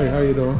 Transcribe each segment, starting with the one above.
Hey, how you doing?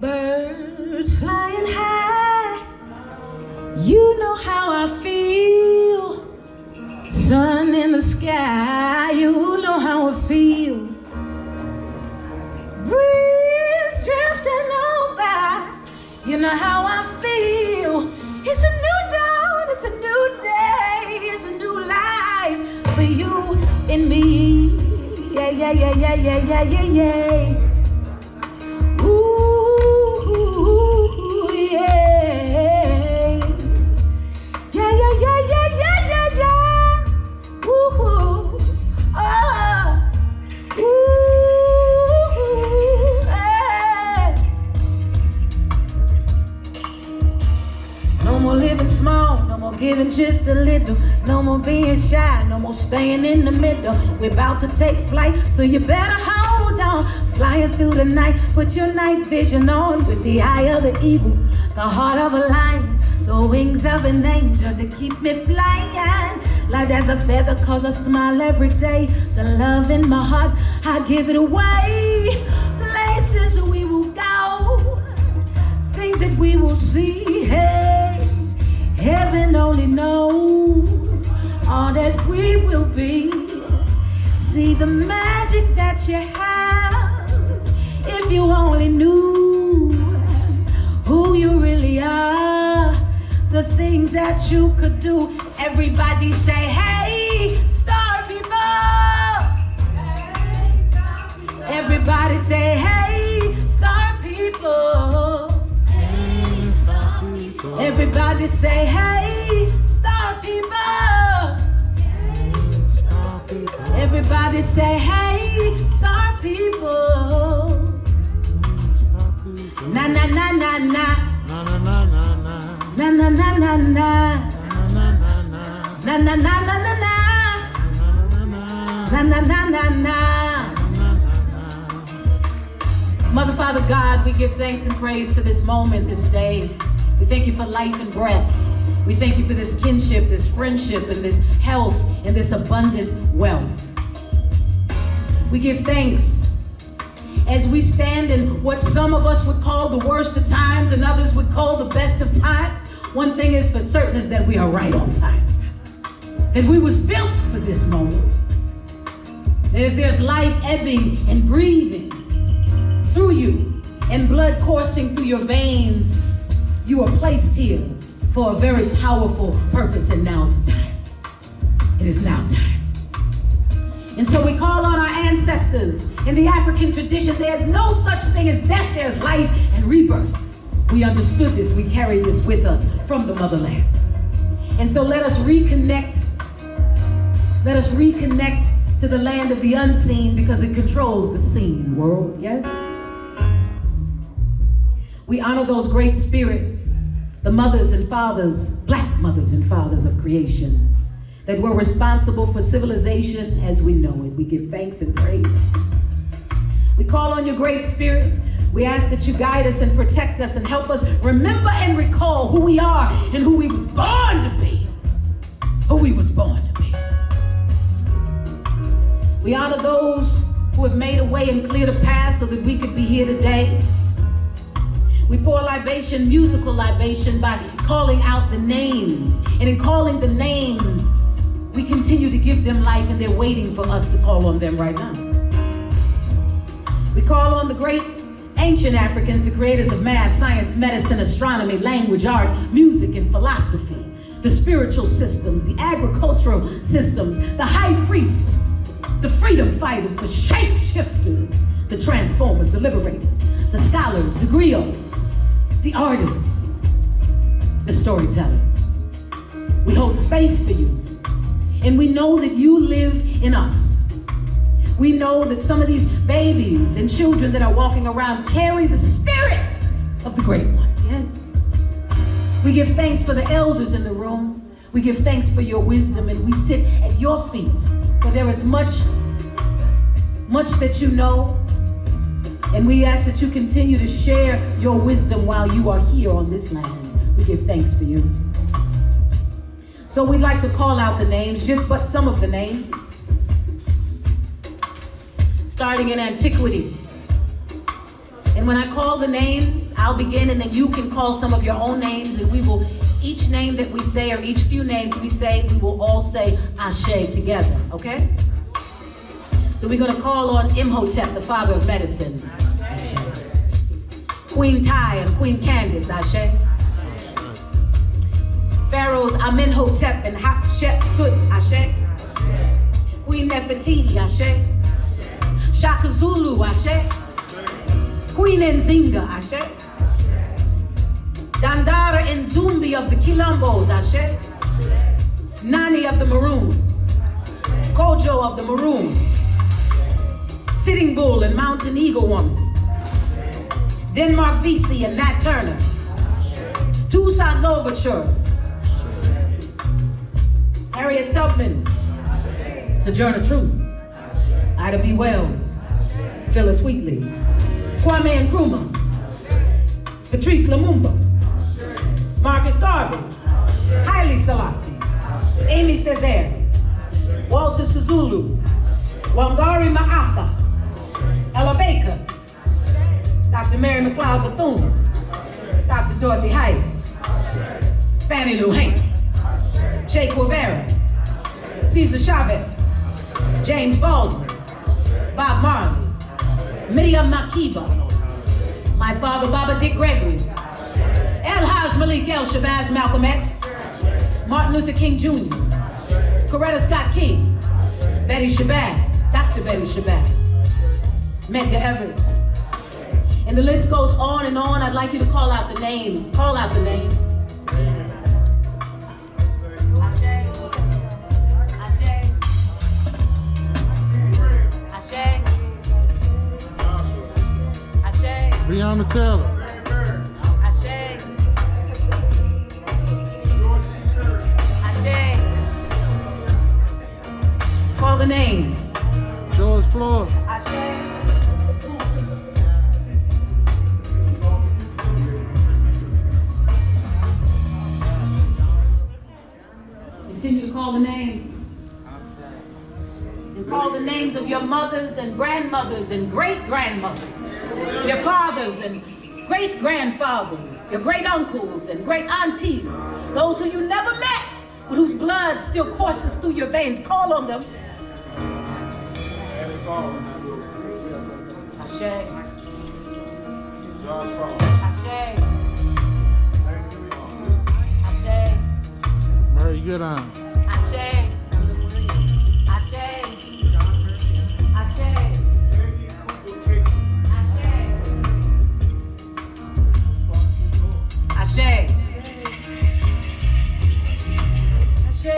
Birds flying high, you know how I feel. Sun in the sky, you know how I feel. Breeze drifting on by, you know how I feel. It's a new dawn, it's a new day, it's a new life for you and me. Yeah, yeah, yeah, yeah, yeah, yeah, yeah, yeah. Giving just a little, no more being shy, no more staying in the middle. We're about to take flight, so you better hold on. Flying through the night, put your night vision on with the eye of the eagle, the heart of a lion, the wings of an angel to keep me flying. Light as a feather, cause I smile every day. The love in my heart, I give it away. Places we will go, things that we will see. Hey. Heaven only knows all that we will be. See the magic that you have. If you only knew who you really are, the things that you could do. Everybody say, hey, star people. Everybody say, hey, star people. Everybody say, hey, star people. Everybody say, hey, star people. Na na na na na. Na na na na na. Na na na na na. Na na na na na. Na na na na na. Mother, Father, God, we give thanks and praise for this moment, this day. We thank you for life and breath. We thank you for this kinship, this friendship, and this health, and this abundant wealth. We give thanks as we stand in what some of us would call the worst of times and others would call the best of times. One thing is for certain is that we are right on time. That we was built for this moment. That if there's life ebbing and breathing through you and blood coursing through your veins, you are placed here for a very powerful purpose, and now's the time. It is now time. And so we call on our ancestors. In the African tradition, there's no such thing as death, there's life and rebirth. We understood this, we carry this with us from the motherland. And so let us reconnect. Let us reconnect to the land of the unseen because it controls the seen world, yes? We honor those great spirits, the mothers and fathers, black mothers and fathers of creation, that were responsible for civilization as we know it. We give thanks and praise. We call on your great spirit. We ask that you guide us and protect us and help us remember and recall who we are and who we was born to be. Who we was born to be. We honor those who have made a way and cleared a path so that we could be here today. We pour libation, musical libation, by calling out the names. And in calling the names, we continue to give them life, and they're waiting for us to call on them right now. We call on the great ancient Africans, the creators of math, science, medicine, astronomy, language, art, music, and philosophy, the spiritual systems, the agricultural systems, the high priests, the freedom fighters, the shapeshifters, the transformers, the liberators, the scholars, the griots, the artists, the storytellers. We hold space for you, and we know that you live in us. We know that some of these babies and children that are walking around carry the spirits of the great ones, yes? We give thanks for the elders in the room. We give thanks for your wisdom, and we sit at your feet, for there is much that you know, and we ask that you continue to share your wisdom while you are here on this land. We give thanks for you. So we'd like to call out the names, just but some of the names. Starting in antiquity. And when I call the names, I'll begin, and then you can call some of your own names, and we will, each name that we say, or each few names we say, we will all say Ashe together, okay? So we're gonna call on Imhotep, the father of medicine. Ashe. Queen Tai and Queen Candace, Ashe. Pharaohs Amenhotep and Hatshepsut, Ashe. Queen Nefertiti, Ashe. Shaka Zulu, Ashe. Queen Nzinga, Ashe. Dandara and Zumbi of the Quilombos, Ashe. Nani of the Maroons. Kojo of the Maroons. Sitting Bull and Mountain Eagle Woman. Denmark Vesey and Nat Turner. Toussaint Louverture. Harriet Tubman. Sojourner Truth. Ida B. Wells. Phyllis Wheatley. Kwame Nkrumah. Patrice Lumumba. Marcus Garvey. Haile Selassie. Amy Césaire. Walter Sisulu. Wangari Maathai. Ella Baker. Dr. Mary McLeod Bethune. Dr. Dorothy Heights. Fannie Lou Hamer. Che Guevara. Cesar Chavez. James Baldwin. Bob Marley. Miriam Makeba. My father, Baba Dick Gregory. El Haj Malik El Shabazz Malcolm X. Martin Luther King Jr. Coretta Scott King. Betty Shabazz. Dr. Betty Shabazz. Medgar Evers. And the list goes on and on. I'd like you to call out the names. Call out the names. Ashe. Ashe. Ashe. Ashe. Breonna Taylor. Ashe. Ashe. Call the names. George Floyd. Ashe. Continue to call the names. And call the names of your mothers and grandmothers and great-grandmothers, your fathers and great-grandfathers, your great-uncles and great-aunties, those who you never met, but whose blood still courses through your veins. Call on them. Ashe. Ashe. Ashe. Murray Goodine. Ashe. Ashe. Ashe. Ashe. Ashe.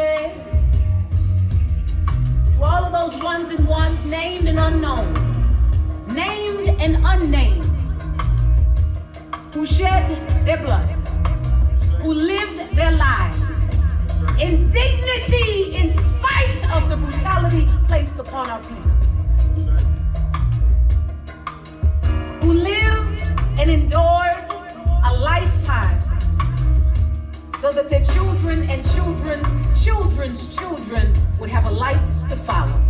To all of those ones and ones, named and unknown, named and unnamed, who shed their blood, who lived their lives in dignity in spite of the brutality placed upon our people, who lived and endured a lifetime so that their children and children's children's children would have a light to follow.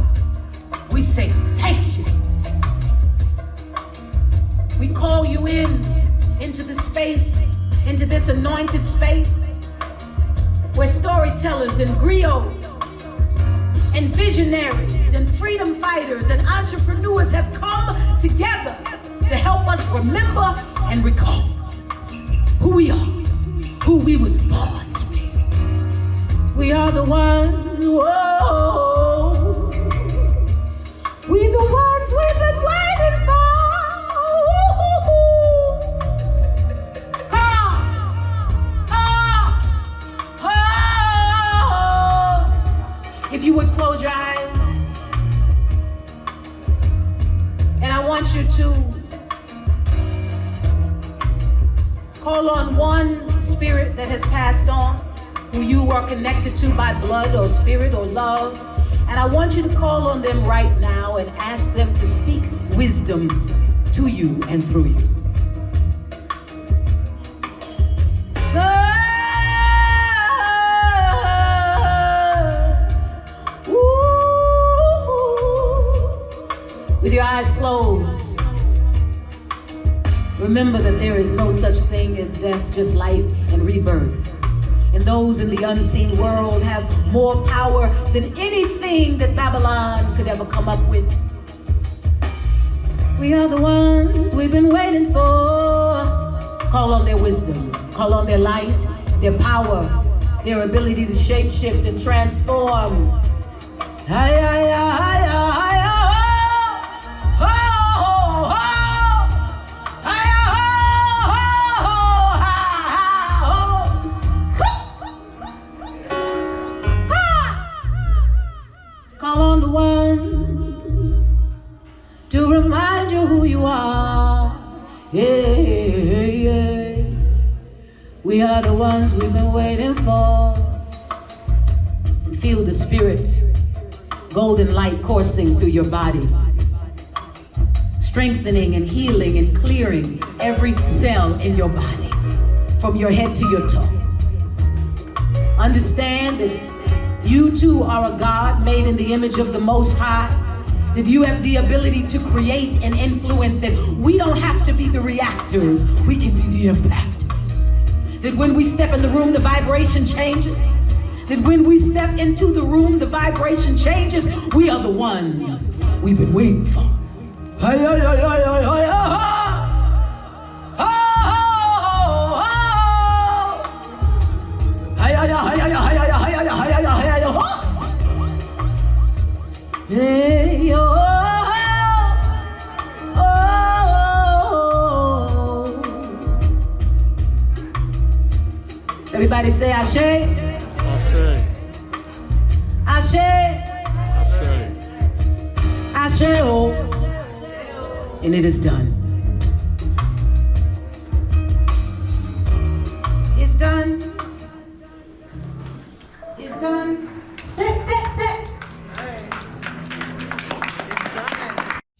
We we say thank you. We call you into the space, into this anointed space, where storytellers and griots and visionaries and freedom fighters and entrepreneurs have come together to help us remember and recall who we are, who we was born to be. We are the ones, whoa, we the ones we've been waiting for. If you would close your eyes, and I want you to call on one spirit that has passed on, who you are connected to by blood or spirit or love, and I want you to call on them right now and ask them to speak wisdom to you and through you. With your eyes closed, remember that there is no such thing as death, just life and rebirth. And those in the unseen world have more power than anything that Babylon could ever come up with. We are the ones we've been waiting for. Call on their wisdom, call on their light, their power, their ability to shape shift and transform. Call on the ones to remind you who you are. Yeah, yeah. We are the ones we've been waiting for. Feel the spirit, golden light coursing through your body, strengthening and healing and clearing every cell in your body, from your head to your toe. Understand that you too are a God made in the image of the Most High, that you have the ability to create and influence, that we don't have to be the reactors, we can be the impactors. That when we step in the room, the vibration changes. That when we step into the room, the vibration changes. We are the ones we've been waiting for. Hey, oh, oh, oh. Everybody say Ashe. Ashe. Ashe. Ashe. Oh. And it is done. It's done. It's done.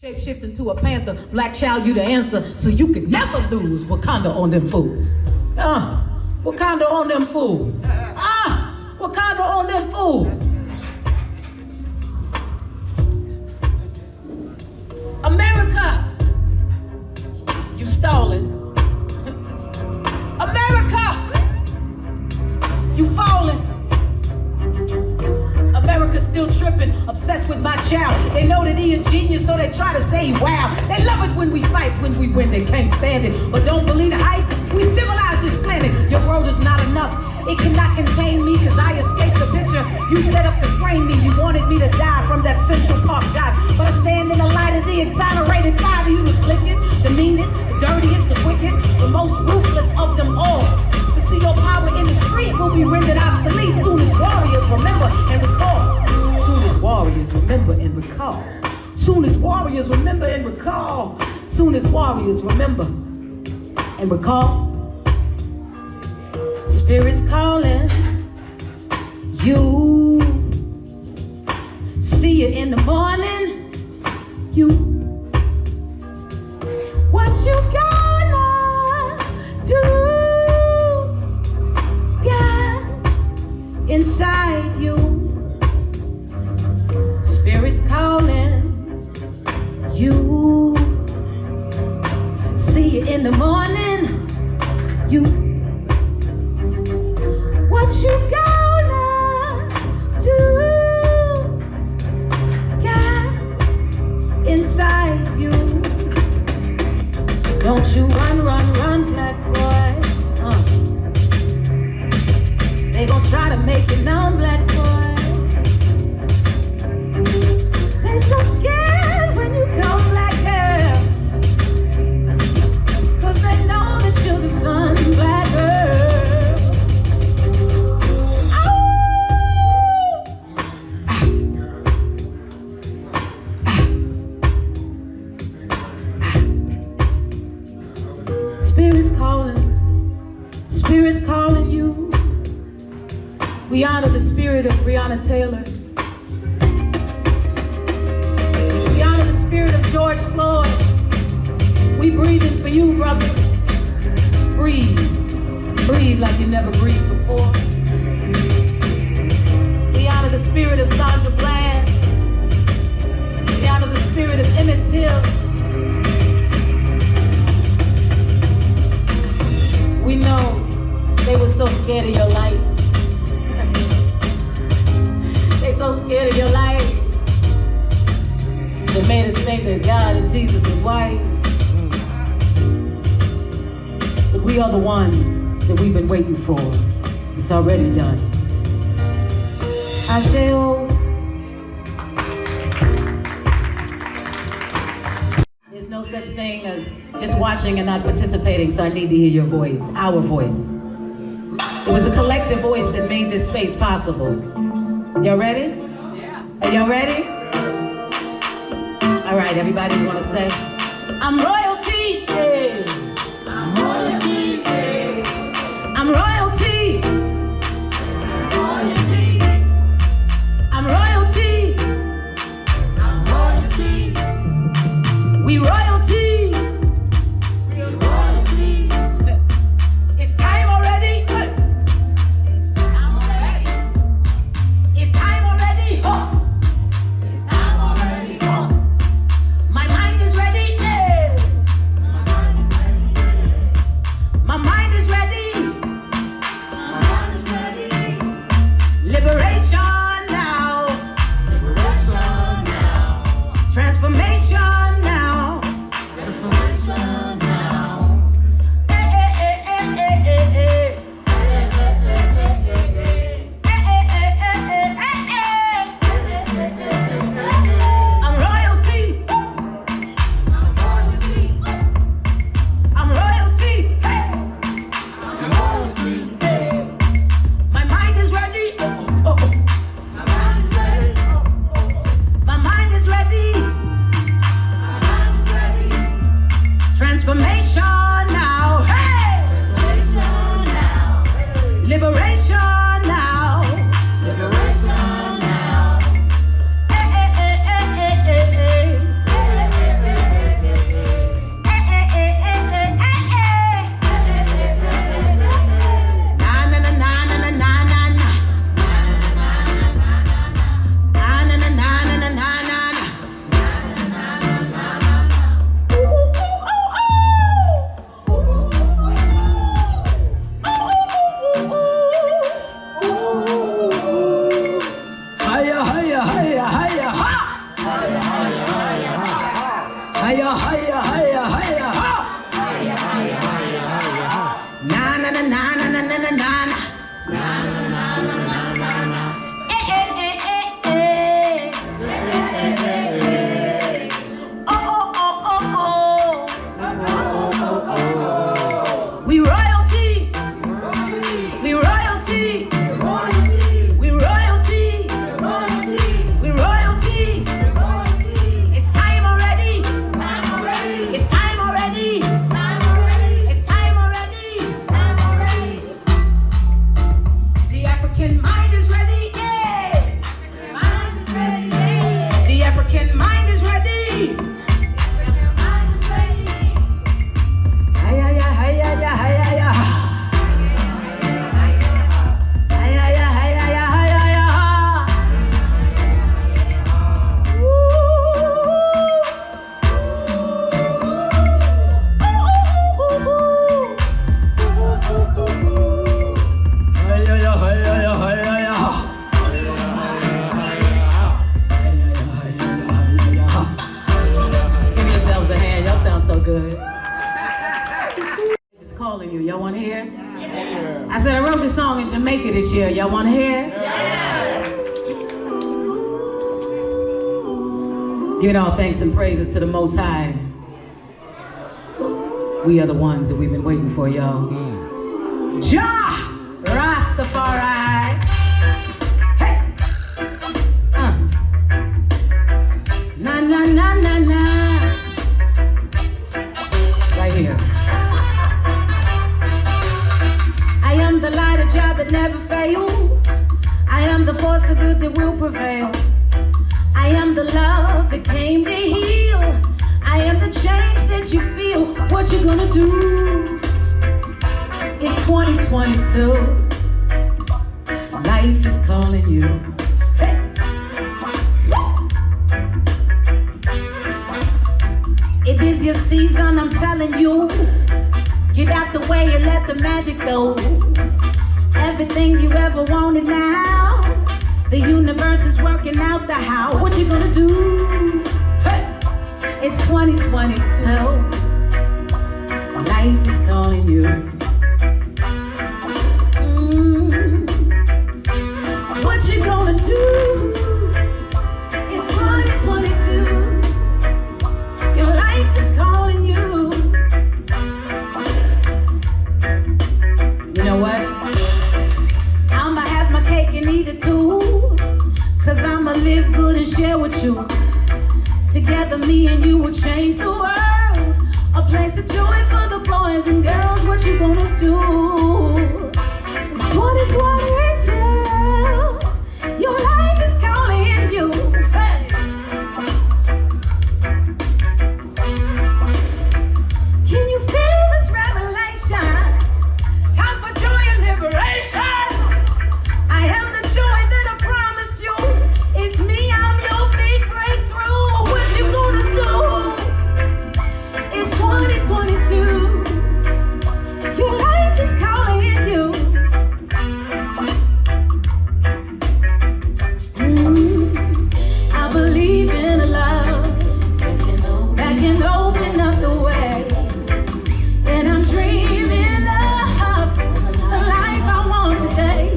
Shape-shift into a panther, black child, you the answer, so you can never lose. Wakanda on them fools. Wakanda on them fools. Wakanda on them fools. America, you stalling. America, you falling. America's still tripping, obsessed with my child. They know that he a genius, so they try to say wow. They love it when we fight, when we win, they can't stand it. But don't believe the hype, we civilize this planet. Your world is not enough, it cannot contain me, cause I escaped the picture you set up to frame me. You wanted me to die from that Central Park jive, but I stand in the light of the exonerated five. You the slickest, the meanest, the dirtiest, the quickest, the most ruthless of them all. But see, your power in the street will be rendered obsolete soon as warriors remember and recall. Soon as warriors remember and recall. Soon as warriors remember and recall. Soon as warriors remember and recall. Spirits calling you. See you in the morning. You. What you gonna do? Yes, inside you. Spirits calling Breonna Taylor. We honor the spirit of George Floyd. We breathing for you, brother. Breathe. Breathe like you never breathed before. We honor the spirit of Sandra Bland. We honor the spirit of Emmett Till. We know they were so scared of your light. They so scared of your light. They made us think that God and Jesus is white. But we are the ones that we've been waiting for. It's already done. Asheo. There's no such thing as just watching and not participating, so I need to hear your voice, our voice. It was a collective voice that made this space possible. Y'all ready? Yeah. Are y'all ready? All right, everybody want to say, I'm royalty. Yeah. I'm royalty. Yeah. I'm royalty. Royalty. I'm royalty. I'm royalty. We royalty. We're royalty. It's time already. It's time already. It's time already. Oh. It's time already. Oh. My mind is ready. Yeah. My mind is ready. My mind is ready. Liberation now. Liberation now. Transformation now. Transformation now. Eh, eh, eh, eh, eh, eh, eh. I'm royalty. I'm royalty. I'm royalty. Hey. I'm royalty. Hey. My mind is ready. Oh, oh, oh. My mind is ready. Oh, oh, oh. My mind is ready. My mind is ready. Transformation now. Hey. Transformation now. Liberation now. Liberation now. Eh, eh, eh, eh, eh, eh, eh. Eh, eh, eh, eh, eh, eh. Na na na na na na na na na. Na na na na na na na na na. Ooh, ooh, ooh, ooh, ooh. Ooh, ooh, ooh, ooh. Hiya, hiya, hiya, hiya, ha. Hiya, hiya, hiya, ha. Na na na na na na na na na. Eh, eh, eh, eh, eh. Oh, oh, oh, oh, oh. We royalty. We royalty. We royalty. We royalty. It's time already. It's time already. It's time already. The African mind is ready. Yeah. Mind is ready. Yeah. The African mind is ready. Mind is ready. Hiya, hiya, hiya, hiya, hiya. Hiya, hiya, hiya, hiya, hiya, hiya. Give yourselves a hand. Y'all sound so good. It's calling you. Y'all want to hear? I said I wrote this song in Jamaica this year. Y'all want to hear? Giving all thanks and praises to the Most High. We are the ones that we've been waiting for, y'all. Jah Rastafari. Hey. Na na na na na. Right here. I am the light of Jah that never fails. I am the force of good that will to prevail. I am the love that came to heal. I am the change that you feel. What you gonna do? It's 2022. Life is calling you. Hey. It is your season, I'm telling you. Get out the way and let the magic go. Everything you ever wanted now. The universe is working out the how. What you gonna do? Hey. It's 2022. Life is calling you. What you gonna do? It's 2022. Your life is calling you. You know what? I'ma have my cake and eat it too. Cause I'ma live good and share with you. Together me and you will change the world. A place of joy for the boys and girls. What you gonna do? It's 2022. Your life is calling you. Hey. Can you feel this revelation? Time for joy and liberation. I am the joy that I promised you. It's me, I'm your big breakthrough. What you gonna do? It's 2022. Your life is calling you. I believe in a love that can open up the way. And I'm dreaming of the life I want today.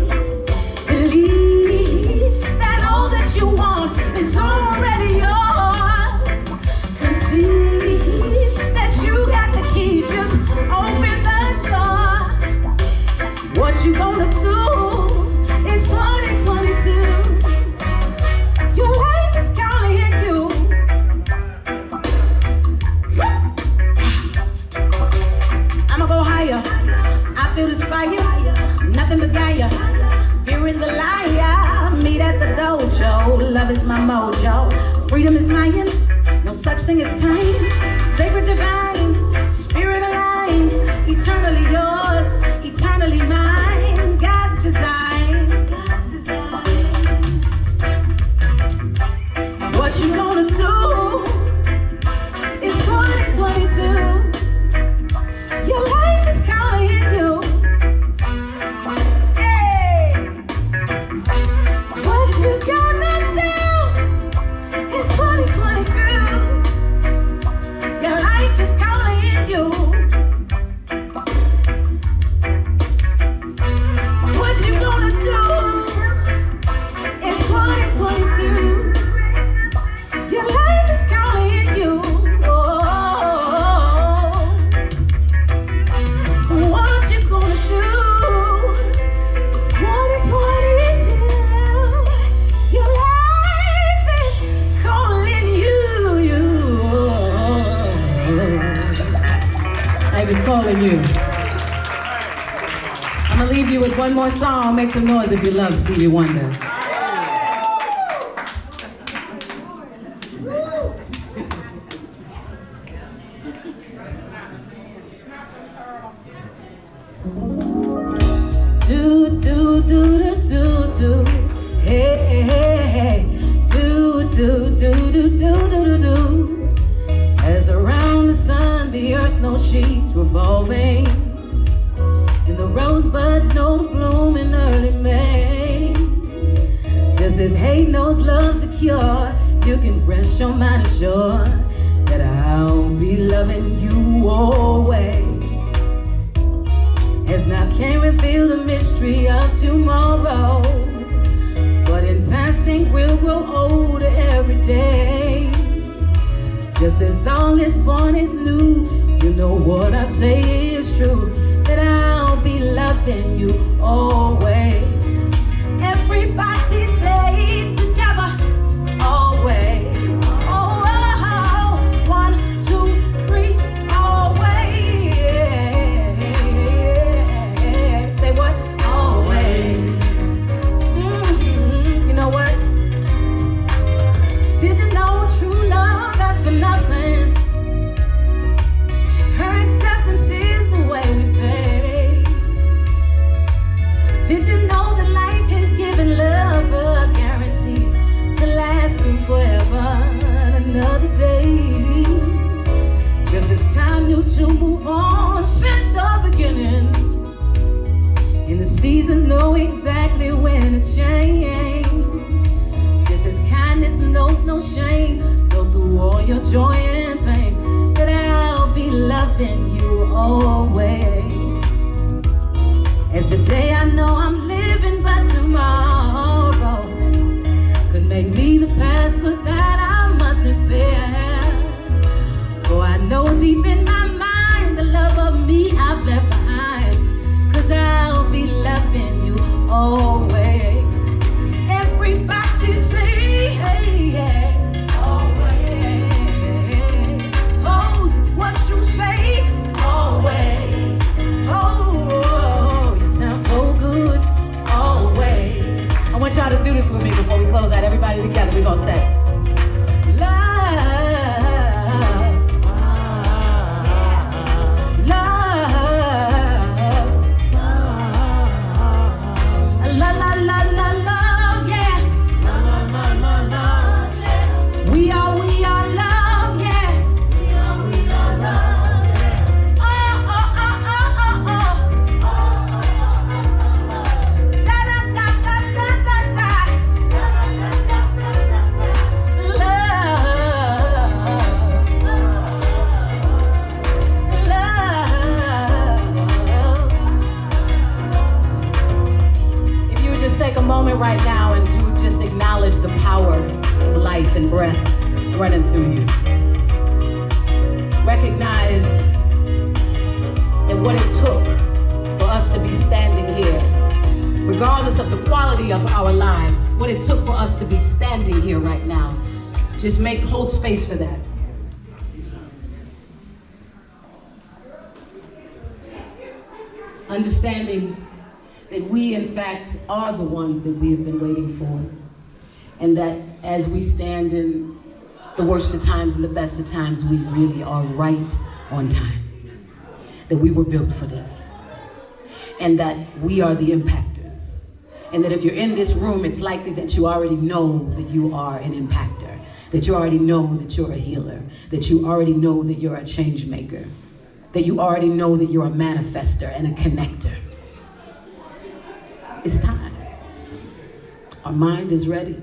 Believe that all that you want is already yours. Conceive that you got the key, just open the door. What you gonna do? It's 2022. Your life is calling you. I'ma go higher. I feel this fire. Nothing but Gaia. Fear is a liar. Meet at the dojo. Love is my mojo. Freedom is mine. No such thing as time. Sacred divine. Spirit aligned. Eternally yours. Eternally mine. God's design. God's design. What you gonna do? It's 2022. Your life is calling you. Hey. What you gonna do? It's 2022. Your life is calling you. What you gonna do? It's 2022. Your life is calling you. Oh, what you gonna do? It's 2022. Your life is calling you. Life is calling you. I'm gonna leave you with one more song. Make some noise if you love Stevie Wonder. Do do do do do do, hey hey hey hey, do do do do do do do do. As around the sun, the earth knows she's revolving, and the rosebuds know to bloom in early May. Just as hate knows love's the cure, you can rest your mind assured that I'll be loving you always. As now can't reveal the mystery of tomorrow, but in passing we'll grow older every day. Just as all is born is new, you know what I say is true, that I'll be loving you always. Everybody say it together, always. Oh, oh, 1, 2, 3, always. Say what? Always. You know what? seasons know exactly when to change. Just as kindness knows no shame, go through all your joy and pain, that I'll be loving you always. As today I know I'm living, but tomorrow could make me the past, but that I mustn't fear. For I know deep in my mind the love of me I've left behind, 'cause I'll be loving you always. Everybody say, hey, yeah, always. Oh, what you say, always. Oh, you sound so good, always. I want y'all to do this with me before we close out. Everybody together, we're gonna say, right now and you just acknowledge the power of life and breath running through you. Recognize that what it took for us to be standing here, regardless of the quality of our lives, what it took for us to be standing here right now. Just hold space for that. Understanding that we, in fact, are the ones that we have been waiting for. And that as we stand in the worst of times and the best of times, we really are right on time. That we were built for this. And that we are the impactors. And that if you're in this room, it's likely that you already know that you are an impactor. That you already know that you're a healer. That you already know that you're a change maker. That you already know that you're a manifester and a connector. It's time. Our mind is ready.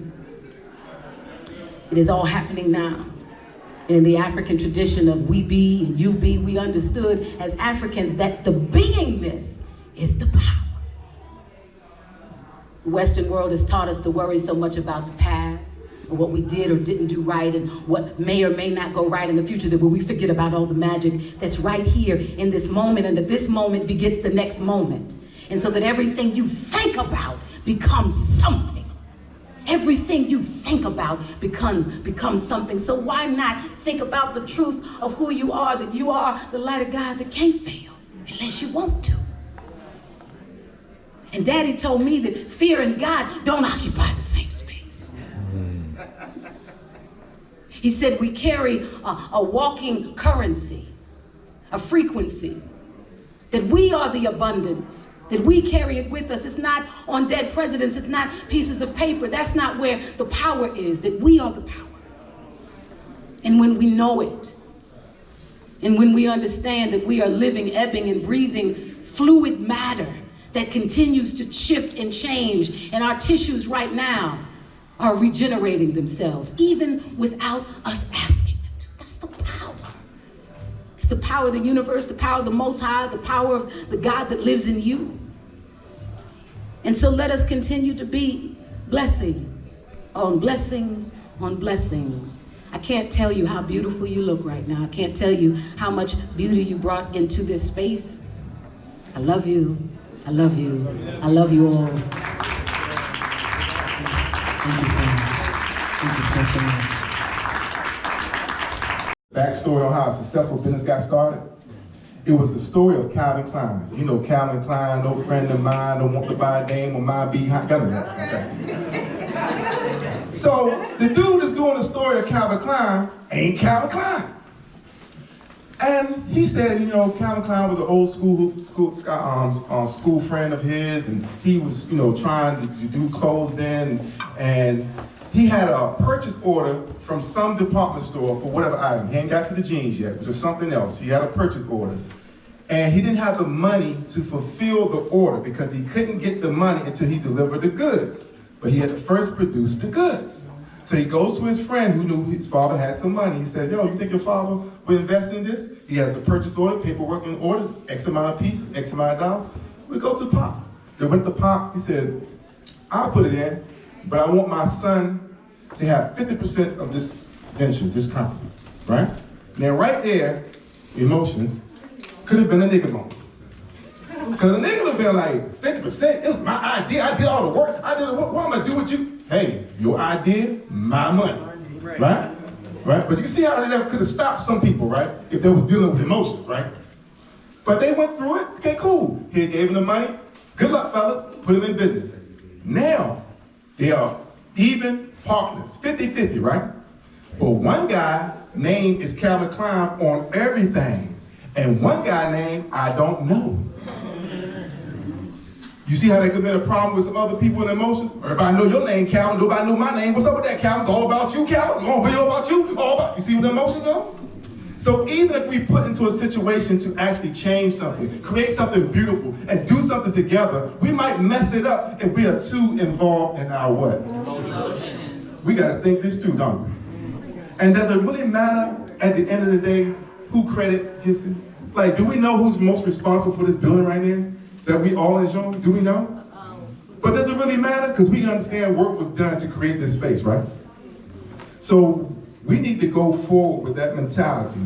It is all happening now. And in the African tradition of we be and you be, we understood as Africans that the beingness is the power. The Western world has taught us to worry so much about the past and what we did or didn't do right and what may or may not go right in the future, that we forget about all the magic that's right here in this moment, and that this moment begets the next moment. And so that everything you think about becomes something. Everything you think about becomes something. So why not think about the truth of who you are, that you are the light of God that can't fail unless you want to. And Daddy told me that fear and God don't occupy the same space. He said we carry a walking currency, a frequency, that we are the abundance. That we carry it with us. It's not on dead presidents. It's not pieces of paper. That's not where the power is. That we are the power. And when we know it, and when we understand that we are living, ebbing, and breathing fluid matter that continues to shift and change, and our tissues right now are regenerating themselves, even without us asking them to. That's the power. It's the power of the universe, the power of the Most High, the power of the God that lives in you. And so let us continue to be blessings on blessings on blessings. I can't tell you how beautiful you look right now. I can't tell you how much beauty you brought into this space. I love you. I love you. I love you all. Thank you so much. Thank you so much. Backstory on how a successful business got started. It was the story of Calvin Klein. You know Calvin Klein, no friend of mine, don't want to buy a name or mine behind. Okay. So the dude that's doing the story of Calvin Klein ain't Calvin Klein. And he said, you know, Calvin Klein was an old school friend of his, and he was, you know, trying to do clothes then, and he had a purchase order from some department store for whatever item. He ain't got to the jeans yet, which was something else. He had a purchase order. And he didn't have the money to fulfill the order because he couldn't get the money until he delivered the goods. But he had to first produce the goods. So he goes to his friend who knew his father had some money. He said, yo, you think your father will invest in this? He has the purchase order, paperwork in order, X amount of pieces, X amount of dollars. We go to Pop. They went to Pop. He said, I'll put it in, but I want my son to have 50% of this venture, this company, right? Now right there, emotions, could have been a nigga moment. Because a nigga would have been like, 50%, it was my idea, I did all the work, I did the work, what am I gonna do with you? Hey, your idea, my money, right? Right? But you can see how that could have stopped some people, right? If they was dealing with emotions, right? But they went through it, okay, cool. He gave them the money, good luck fellas, put them in business. Now, they are even partners, 50-50, right? But one guy name is Calvin Klein on everything. And one guy named I don't know. You see how that could have been a problem with some other people in emotions? Everybody know your name, Calvin. Nobody know my name. What's up with that, Calvin? It's all about you, Calvin. It's all about you. All about. You see what the emotions are? So even if we put into a situation to actually change something, create something beautiful, and do something together, we might mess it up if we are too involved in our what? Emotions. We got to think this through, don't we? And does it really matter at the end of the day who credit gets it? Like, do we know who's most responsible for this building right now? That we all enjoy? Do we know? But does it really matter? Because we understand work was done to create this space, right? So we need to go forward with that mentality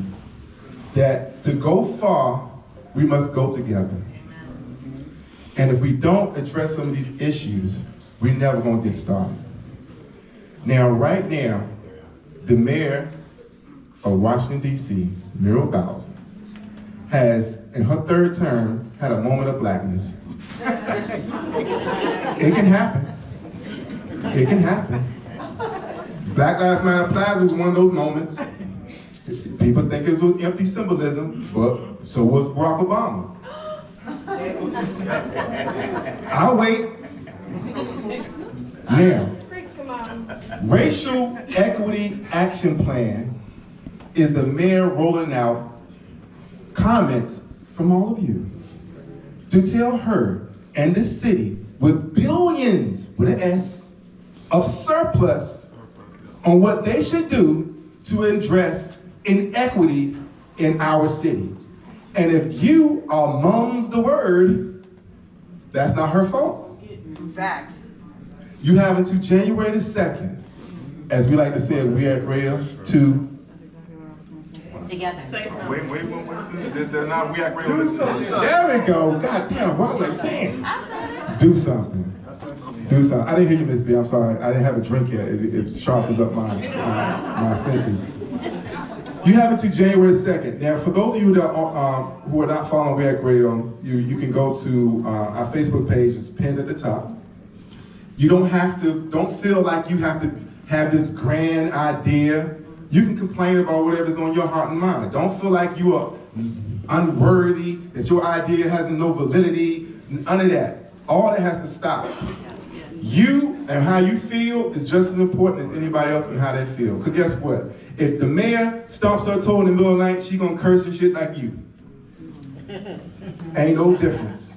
that to go far, we must go together. And if we don't address some of these issues, we're never gonna get started. Now, right now, the mayor of Washington, D.C., Muriel Bowser, has, in her third term, had a moment of blackness. It can happen. It can happen. Black Lives Matter Plaza was one of those moments. People think it was empty symbolism, but so was Barack Obama. I'll wait. Now, Racial Equity Action Plan is the mayor rolling out comments from all of you to tell her and the city with billions, with an S, of surplus on what they should do to address inequities in our city. And if you are mum's the word, that's not her fault. Facts. You have until January the 2nd, as we like to say, we at Grail, to Together. Say something. Wait. They're not, we at Grail. There we go. God damn, what was I saying? Do something. Do something. I didn't hear you, Miss B. I'm sorry. I didn't have a drink yet. It sharpens up my senses. You have until January 2nd. Now, for those of you that who are not following We at Grail, you can go to our Facebook page. It's pinned at the top. You don't feel like you have to have this grand idea. You can complain about whatever's on your heart and mind. Don't feel like you are unworthy, that your idea has no validity, none of that. All that has to stop. You and how you feel is just as important as anybody else and how they feel. Because guess what? If the mayor stomps her toe in the middle of the night, she gonna curse and shit like you. Ain't no difference.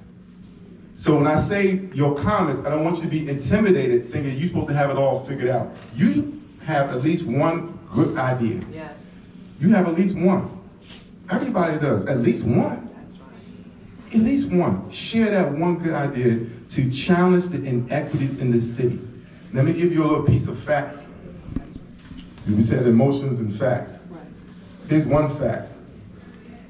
So when I say your comments, I don't want you to be intimidated thinking you're supposed to have it all figured out. You have at least one good idea. Yes. You have at least one. Everybody does, at least one. That's right. At least one. Share that one good idea to challenge the inequities in the city. Let me give you a little piece of facts. We said emotions and facts. Here's one fact.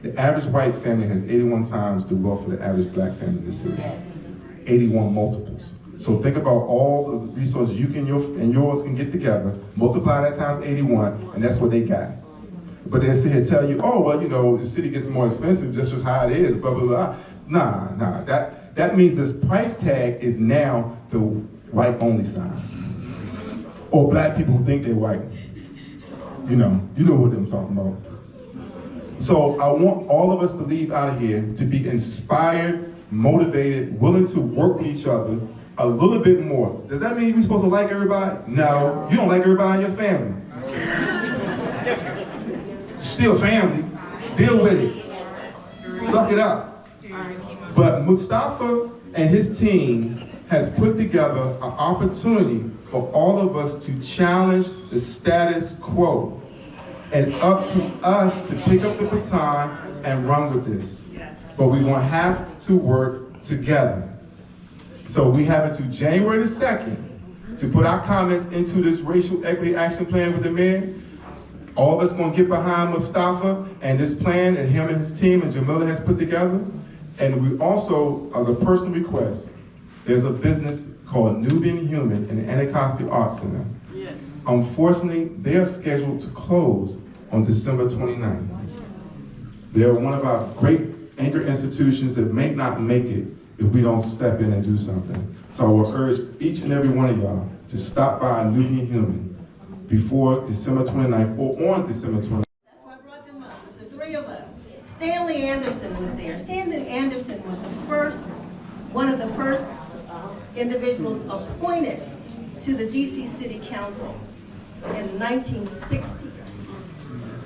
The average white family has 81 times the wealth of the average black family in the city. Yes. 81 multiples. So think about all of the resources you can and yours can get together, multiply that times 81, and that's what they got. But they sit here and tell you, oh, well, you know, the city gets more expensive, that's just how it is, blah, blah, blah. Nah, that means this price tag is now the white-only sign. Or black people who think they're white. You know what I'm talking about. So I want all of us to leave out of here to be inspired, motivated, willing to work with each other a little bit more. Does that mean we're supposed to like everybody? No, you don't like everybody in your family. Still family, deal with it. Suck it up. But Mustafa and his team has put together an opportunity for all of us to challenge the status quo. And it's up to us to pick up the baton and run with this. But we're gonna have to work together. So we have until January the 2nd to put our comments into this racial equity action plan with the mayor. All of us gonna get behind Mustafa and this plan that him and his team and Jamila has put together. And we also, as a personal request, there's a business called Nubian Human in the Anacostia Arts Center. Yes. Unfortunately, they are scheduled to close on December 29th. They're one of our great anchor institutions that may not make it if we don't step in and do something. So I will urge each and every one of y'all to stop by Nubian Human before December 29th or on December 29th. That's why I brought them up. There's the three of us. Stanley Anderson was there. Stanley Anderson was one of the first individuals appointed to the DC City Council in the 1960s.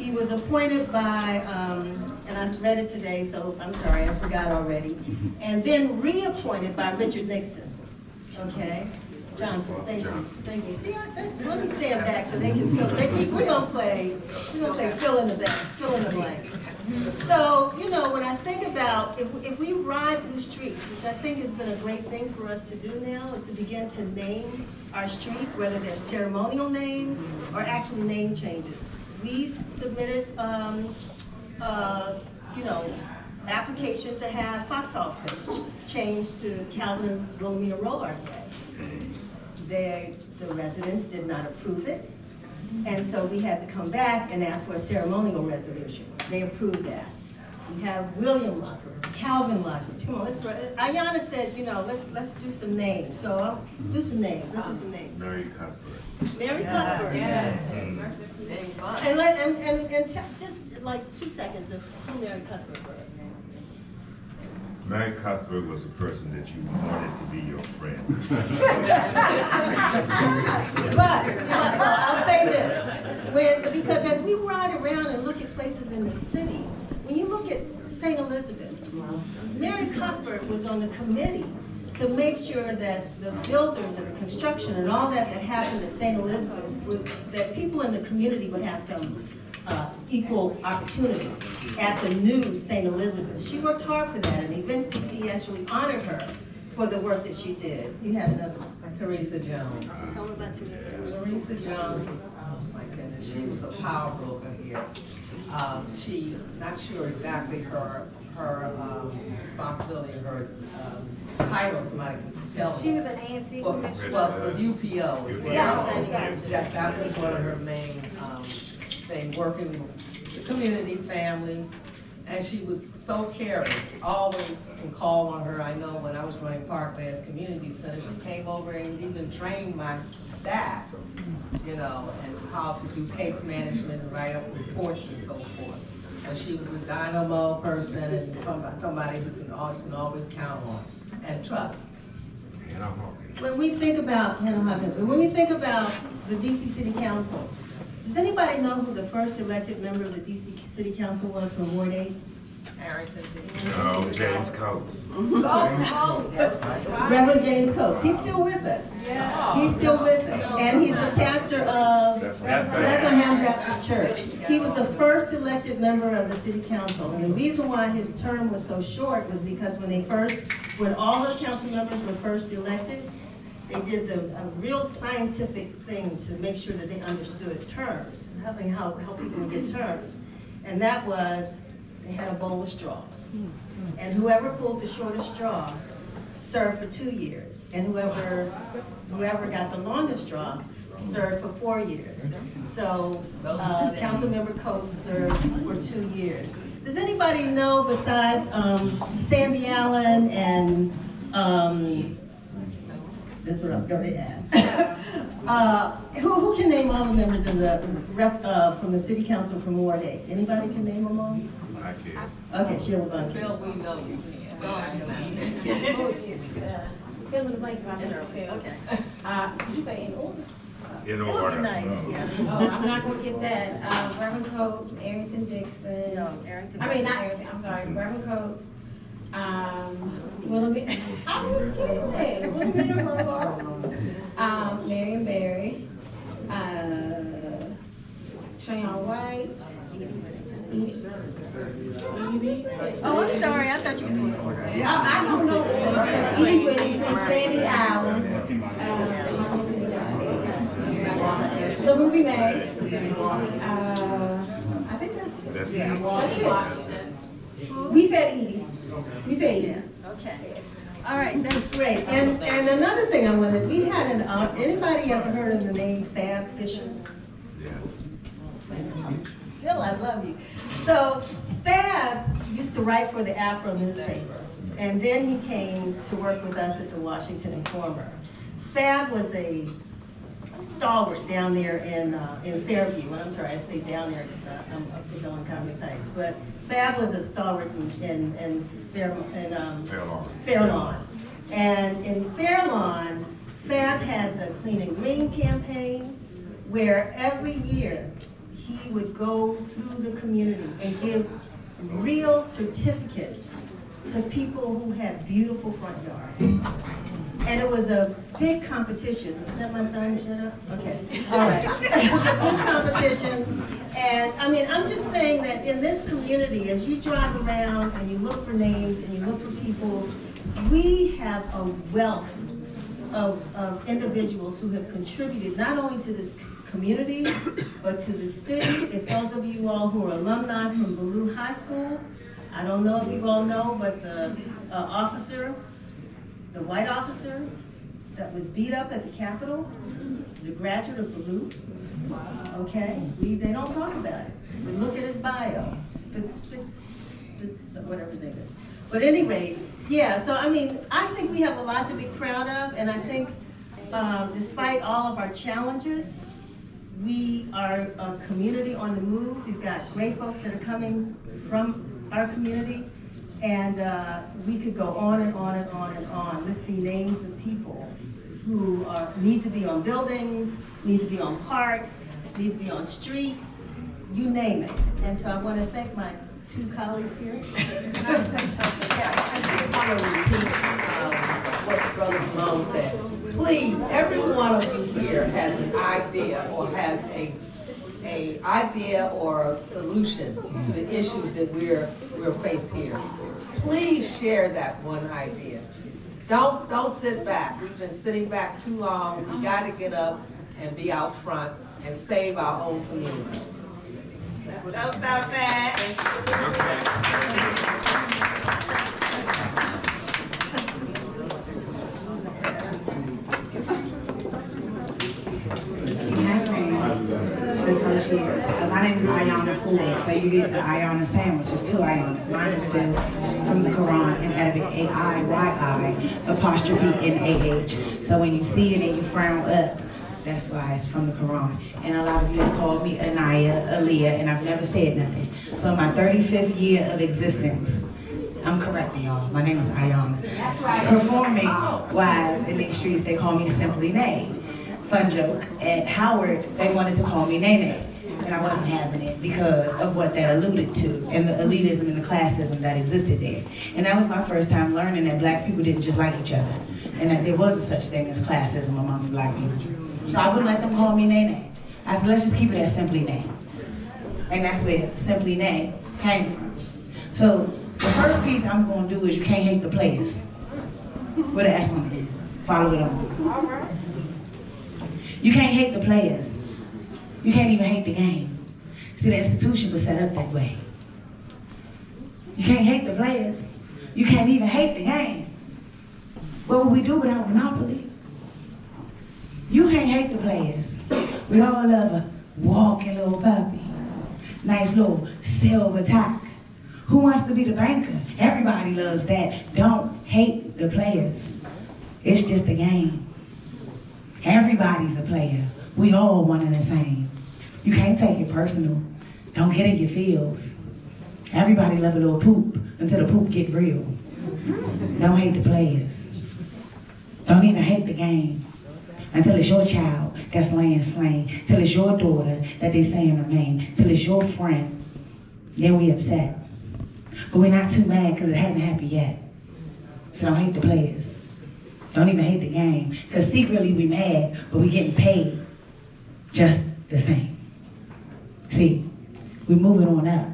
He was appointed by, and I read it today, so I'm sorry, I forgot already, and then reappointed by Richard Nixon, okay? Johnson, thank you, thank you. See, let me stand back so they can fill, we're gonna play fill in the blanks. So, you know, when I think about, if we ride through streets, which I think has been a great thing for us to do now, is to begin to name our streets, whether they're ceremonial names or actually name changes. We submitted, you know, application to have Foxhall Place changed to Calvin and Wilhelmina Rollard Way. The residents did not approve it, and so we had to come back and ask for a ceremonial resolution. They approved that. We have William Lockridge, Calvin Lockridge. Come on, let's. Ayanna said, you know, let's do some names. So I'll do some names. Let's do some names. Mary Cuthbert. Mary Cuthbert. Yes. And just like 2 seconds of who Mary Cuthbert was. Mary Cuthbert was a person that you wanted to be your friend. But I'll say this, because as we ride around and look at places in the city, when you look at St. Elizabeth's, Mary Cuthbert was on the committee to make sure that the builders and the construction and all that happened at St. Elizabeth's, that people in the community would have some equal opportunities at the new St. Elizabeth's. She worked hard for that, and Events DC actually honored her for the work that she did. You have another one. Teresa Jones. Tell me about Teresa Jones. Teresa Jones, oh my goodness, she was a power broker here. She, not sure exactly her responsibility, her title, somebody can tell me. She was an ANC commissioner. Well, with UPO as well. Yeah. That was one of her main things, working with the community, families, and she was so caring, always can call on her. I know when I was running Parklands Community Center, she came over and even trained my staff, you know, and how to do case management and write up reports and so forth. And she was a dynamo person and somebody who you can always count on and trust. Hannah Hawkins. When we think about Hannah Hawkins, when we think about the DC City Council, does anybody know who the first elected member of the DC City Council was from Ward 8? Harrington. No, James Coates. Reverend James Coates. He's still with us. Yeah. He's still with us. And he's the pastor of Bethlehem Baptist Church. He was the first elected member of the city council. And the reason why his term was so short was because when all the council members were first elected, they did a real scientific thing to make sure that they understood terms, helping how people would get terms. And that was, they had a bowl of straws. And whoever pulled the shortest straw served for 2 years. And whoever got the longest straw served for 4 years. So Councilmember Coates served for 2 years. Does anybody know besides Sandy Allen and that's what I was going to ask. Who can name all the members in the from the city council from Ward 8? Anybody can name them all? I can. Okay, Sheila Bunn. Phil, we know you can. Fill in the blank about her. Okay. Did you say in order? In It would order. be nice, yeah. Oh, I'm not gonna get that. Reverend Coates, Arrington Dixon. No, Arrington. I mean, not Arrington, I'm sorry, Reverend Coates, Wilhelmina, I was kidding. Wilhelmina Burghardt, Marion Berry, Trayon White, Edie. Oh, I'm sorry, I thought you were doing order. I don't know. Edie Whittington, Sandy Allen, LaRuby May. I think that's it. We said Edie. We said Edie. Okay. All right, that's great. And another thing I wanted, we had anybody ever heard of the name Fab Fisher? Yes. Phil, I love you. So Fab used to write for the Afro newspaper, and then he came to work with us at the Washington Informer. Fab was a stalwart down there in Fairview. And I'm sorry, I say down there because I'm up to going county sites. But Fab was a stalwart in Fairlawn. And in Fairlawn, Fab had the Clean and Green campaign, where every year he would go through the community and give real certificates to people who had beautiful front yards. And it was a big competition. Is that my sign to shut up? Okay, all right. It was a big competition. And I mean, I'm just saying that in this community, as you drive around and you look for names and you look for people, we have a wealth of individuals who have contributed not only to this community, but to the city. If those of you all who are alumni from Ballou High School, I don't know if you all know, but the officer, the white officer that was beat up at the Capitol is a graduate of Ballou. Okay, they don't talk about it. We look at his bio, Spitz, whatever his name is. But at any rate, yeah, so I mean, I think we have a lot to be proud of, and I think despite all of our challenges, we are a community on the move. We've got great folks that are coming from our community. And we could go on and on and on and on, listing names of people who need to be on buildings, need to be on parks, need to be on streets, you name it. And so I want to thank my two colleagues here. Can I say something? Yeah, I just want to repeat what Brother Malone said. Please, every one of you here has an idea or has a idea or a solution to the issues that we're faced here. Please share that one idea. Don't sit back. We've been sitting back too long. We got to get up and be out front and save our own communities. Let's go, Southside. My name is Ayana Ford, so you get the Ayana sandwich. It's two Ayanas. Mine is spelled from the Quran in Arabic, A-I-Y-I, apostrophe N-A-H. So when you see it and you frown up, that's why it's from the Quran. And a lot of you have called me Anaya, Aliyah, and I've never said nothing. So in my 35th year of existence, I'm correcting y'all. My name is Ayana. That's right. Performing wise in these streets, they call me simply Nay. Fun joke. At Howard, they wanted to call me Nene. And I wasn't having it because of what that alluded to and the elitism and the classism that existed there. And that was my first time learning that black people didn't just like each other and that there was a such thing as classism amongst black people. So I wouldn't let them call me Nene. I said, let's just keep it as Simply Nay. And that's where Simply Nay came from. So the first piece I'm going to do is you can't hate the players. With an exclamation. Follow it on. All right. You can't hate the players. You can't even hate the game. See, the institution was set up that way. You can't hate the players. You can't even hate the game. What would we do without Monopoly? You can't hate the players. We all love a walking little puppy. Nice little silver tack. Who wants to be the banker? Everybody loves that. Don't hate the players. It's just a game. Everybody's a player. We all one and the same. You can't take it personal. Don't get in your feels. Everybody love a little poop until the poop get real. Don't hate the players. Don't even hate the game until it's your child that's laying slain. Till it's your daughter that they saying her name. Till it's your friend. Then we upset. But we're not too mad because it hasn't happened yet. So don't hate the players. Don't even hate the game. Because secretly we mad, but we getting paid just the same. See, we moving on up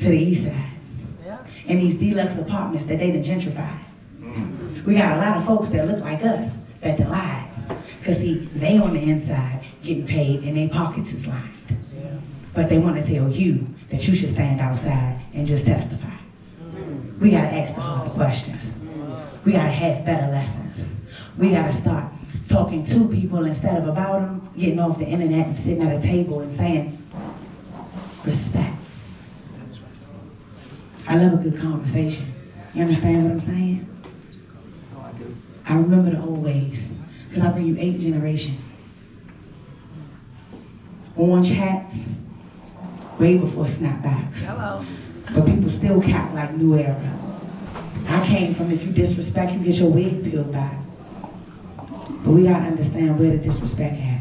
to the east side. In these deluxe apartments that they done gentrified. We got a lot of folks that look like us that done lied. Because see, they on the inside getting paid and their pockets is lined. But they want to tell you that you should stand outside and just testify. We got to ask the harder questions. We got to have better lessons. We got to start talking to people instead of about them, getting off the internet and sitting at a table and saying, respect. I love a good conversation. You understand what I'm saying? I remember the old ways, because I bring you 8 generations. Orange hats, way before snapbacks. Hello. But people still cap like new era. I came from if you disrespect, you get your wig peeled back. But we gotta understand where the disrespect at.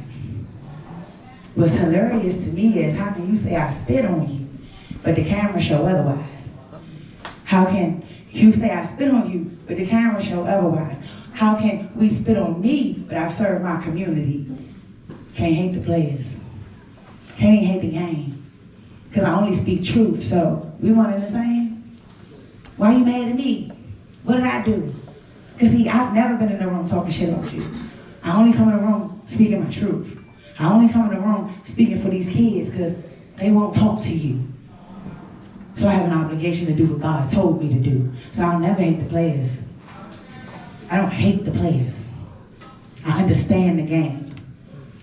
What's hilarious to me is how can you say I spit on you, but the camera show otherwise? How can you say I spit on you, but the camera show otherwise? How can we spit on me, but I've served my community? Can't hate the players. Can't even hate the game. Because I only speak truth, so we one and the same? Why are you mad at me? What did I do? Because see, I've never been in the room talking shit about you. I only come in the room speaking my truth. I only come in the room speaking for these kids because they won't talk to you. So I have an obligation to do what God told me to do. So I'll never hate the players. I don't hate the players. I understand the game.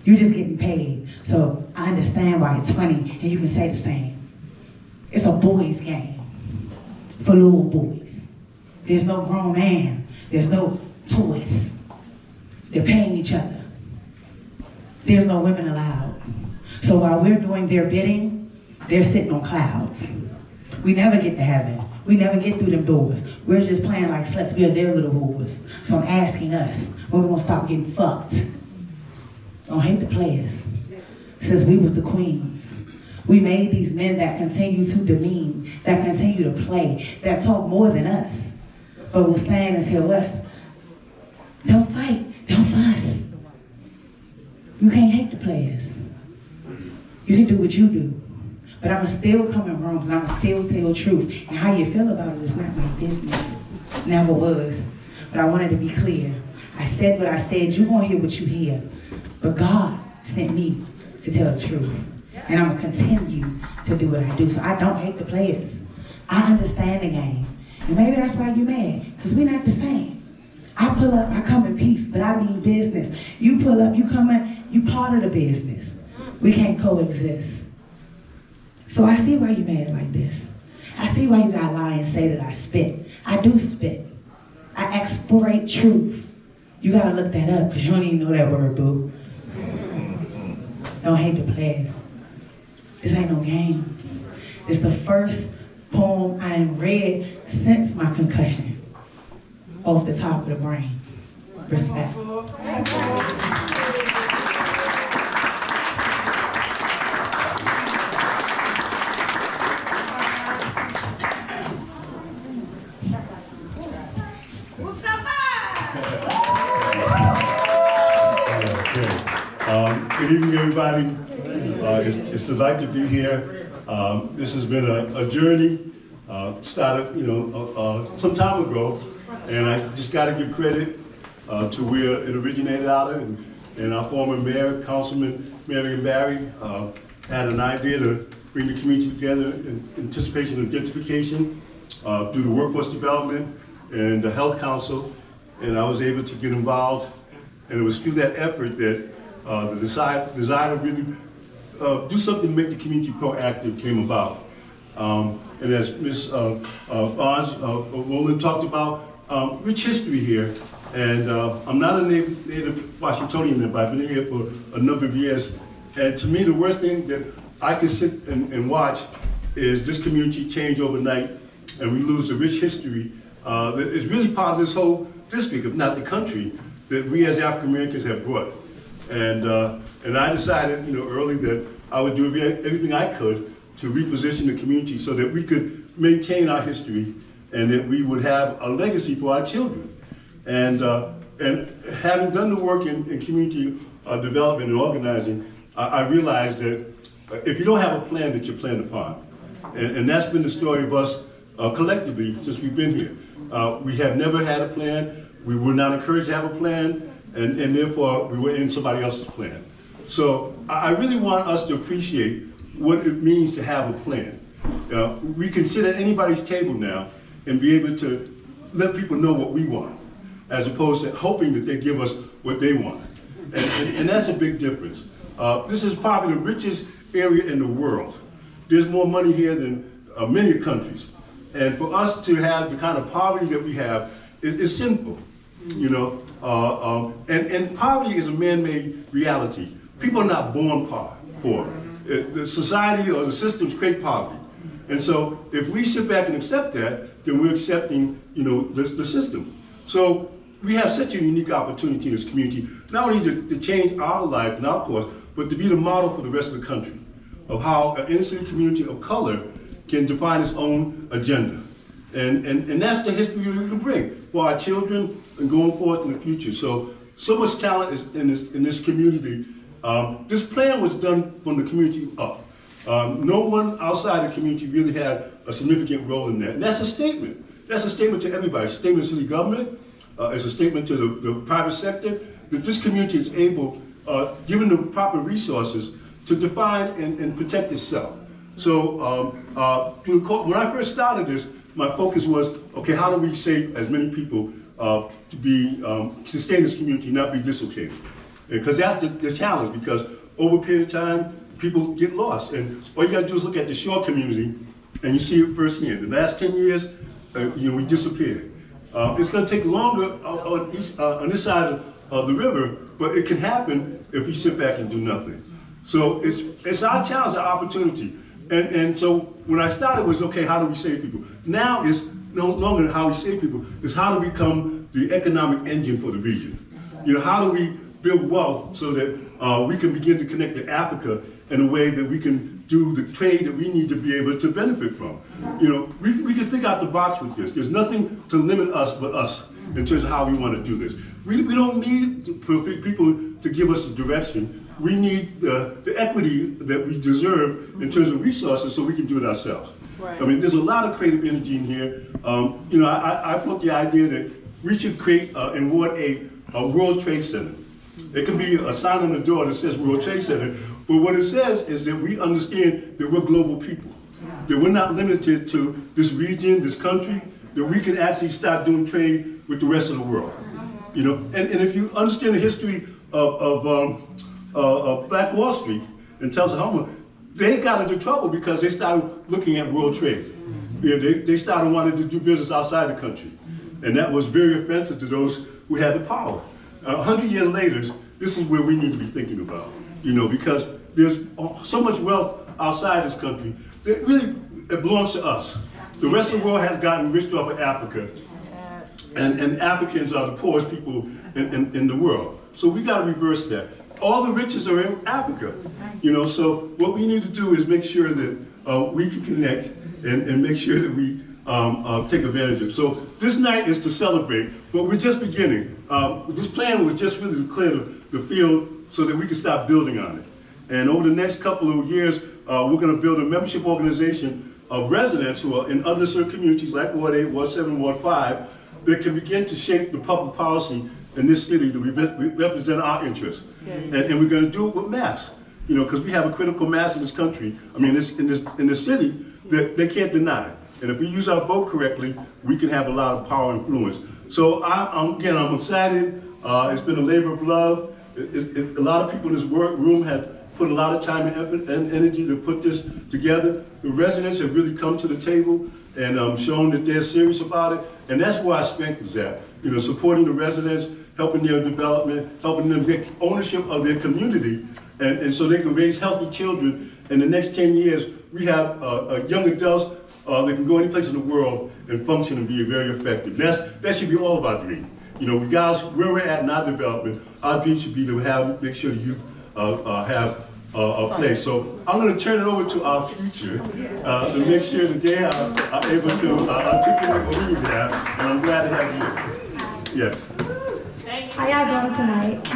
You're just getting paid. So I understand why it's funny and you can say the same. It's a boys' game for little boys. There's no grown man. There's no toys. They're paying each other. There's no women allowed. So while we're doing their bidding, they're sitting on clouds. We never get to heaven. We never get through them doors. We're just playing like sluts. We are their little whores. So I'm asking us, when we gonna stop getting fucked? Don't hate the players. Since we was the queens. We made these men that continue to demean, that continue to play, that talk more than us, but will stand and tell us, don't fight, don't fuss. You can't hate the players. You can do what you do. But I'ma still come in rooms and I'ma still tell truth. And how you feel about it is not my business. Never was. But I wanted to be clear. I said what I said. You're gonna hear what you hear. But God sent me to tell the truth. And I'm gonna continue to do what I do. So I don't hate the players. I understand the game. And maybe that's why you're mad, because we're not the same. I pull up, I come in peace, but I mean business. You pull up, you come in, you part of the business. We can't coexist. So I see why you're mad like this. I see why you gotta lie and say that I spit. I do spit. I expirate truth. You gotta look that up, because you don't even know that word, boo. Don't hate the players. This ain't no game. It's the first poem I done read since my concussion. Off the top of the brain. Respect. Good evening, everybody. It's a delight to be here. This has been a journey. Started, some time ago, and I just got to give credit to where it originated out of. And our former mayor, Councilman Marion Barry, had an idea to bring the community together in anticipation of gentrification through the workforce development and the health council. And I was able to get involved, and it was through that effort that the desire to really do something to make the community proactive came about. And as Ms. Barnes Rowland talked about, rich history here. And I'm not a native Washingtonian, but I've been here for a number of years. And to me, the worst thing that I can sit and watch is this community change overnight, and we lose the rich history that is really part of this whole district, if not the country, that we as African Americans have brought. And I decided, early that I would do everything I could to reposition the community so that we could maintain our history and that we would have a legacy for our children. And having done the work in community development and organizing, I realized that if you don't have a plan, that you're planned upon. And that's been the story of us collectively since we've been here. We have never had a plan. We were not encouraged to have a plan, and therefore we were in somebody else's plan. So I really want us to appreciate what it means to have a plan. We can sit at anybody's table now and be able to let people know what we want, as opposed to hoping that they give us what they want. And that's a big difference. This is probably the richest area in the world. There's more money here than many countries. And for us to have the kind of poverty that we have is sinful, you know. And poverty is a man-made reality. People are not born poor. The society or the systems create poverty. And so if we sit back and accept that, then we're accepting, you know, the system. So we have such a unique opportunity in this community, not only to change our life and our course, but to be the model for the rest of the country of how an inner city community of color can define its own agenda. And that's the history we can bring for our children and going forward in the future. So much talent is in this community. This plan was done from the community up. No one outside the community really had a significant role in that. And that's a statement. That's a statement to everybody. It's a statement to city government. It's a statement to the private sector that this community is able, given the proper resources, to define and protect itself. So when I first started this, my focus was, okay, how do we save as many people to sustain this community, not be dislocated? Because that's the challenge, because over a period of time, people get lost. And all you gotta do is look at the shore community and you see it firsthand. The last 10 years, we disappeared. It's gonna take longer on this side of the river, but it can happen if we sit back and do nothing. So it's our challenge, our opportunity. And so when I started, it was, okay, how do we save people? Now it's no longer how we save people, it's how do we become the economic engine for the region? You know, how do we build wealth so that we can begin to connect to Africa in a way that we can do the trade that we need to be able to benefit from? You know, we can think out the box with this. There's nothing to limit us but us in terms of how we want to do this. We don't need for people to give us a direction. We need the equity that we deserve in terms of resources so we can do it ourselves. Right. I mean, there's a lot of creative energy in here. You know, I put the idea that we should create and award a World Trade Center. It can be a sign on the door that says World Trade Center, but what it says is that we understand that we're global people, that we're not limited to this region, this country, that we can actually start doing trade with the rest of the world. You know, and if you understand the history of Black Wall Street and Tulsa Homer, they got into trouble because they started looking at world trade. You know, they started wanting to do business outside the country. And that was very offensive to those who had the power. 100 years later, this is where we need to be thinking about, you know, because there's so much wealth outside this country that really it belongs to us. The rest of the world has gotten rich off of Africa, and Africans are the poorest people in the world. So we got to reverse that. All the riches are in Africa, you know, so what we need to do is make sure that we can connect and make sure that we take advantage of it. So this night is to celebrate, but we're just beginning. This plan was just really to clear the field so that we can start building on it. And over the next couple of years, we're going to build a membership organization of residents who are in underserved communities like Ward 8, Ward 7, Ward 5, that can begin to shape the public policy in this city to represent our interests. Yes. And we're going to do it with mass, you know, because we have a critical mass in this country, I mean, in this city, that they can't deny. And if we use our vote correctly, we can have a lot of power and influence. So I'm excited. It's been a labor of love. A lot of people in this room have put a lot of time and effort and energy to put this together. The residents have really come to the table and shown that they're serious about it. And that's where our strength is at. You know, supporting the residents, helping their development, helping them get ownership of their community, and so they can raise healthy children. In the next 10 years, we have young adults that can go any place in the world and function and be very effective. That should be all of our dream. You know, regardless where we're at in our development, our dream should be to make sure the youth have place. So I'm going to turn it over to our future to make sure that they are able to articulate what we need to have, and I'm glad to have you. Yes. How y'all doing tonight? I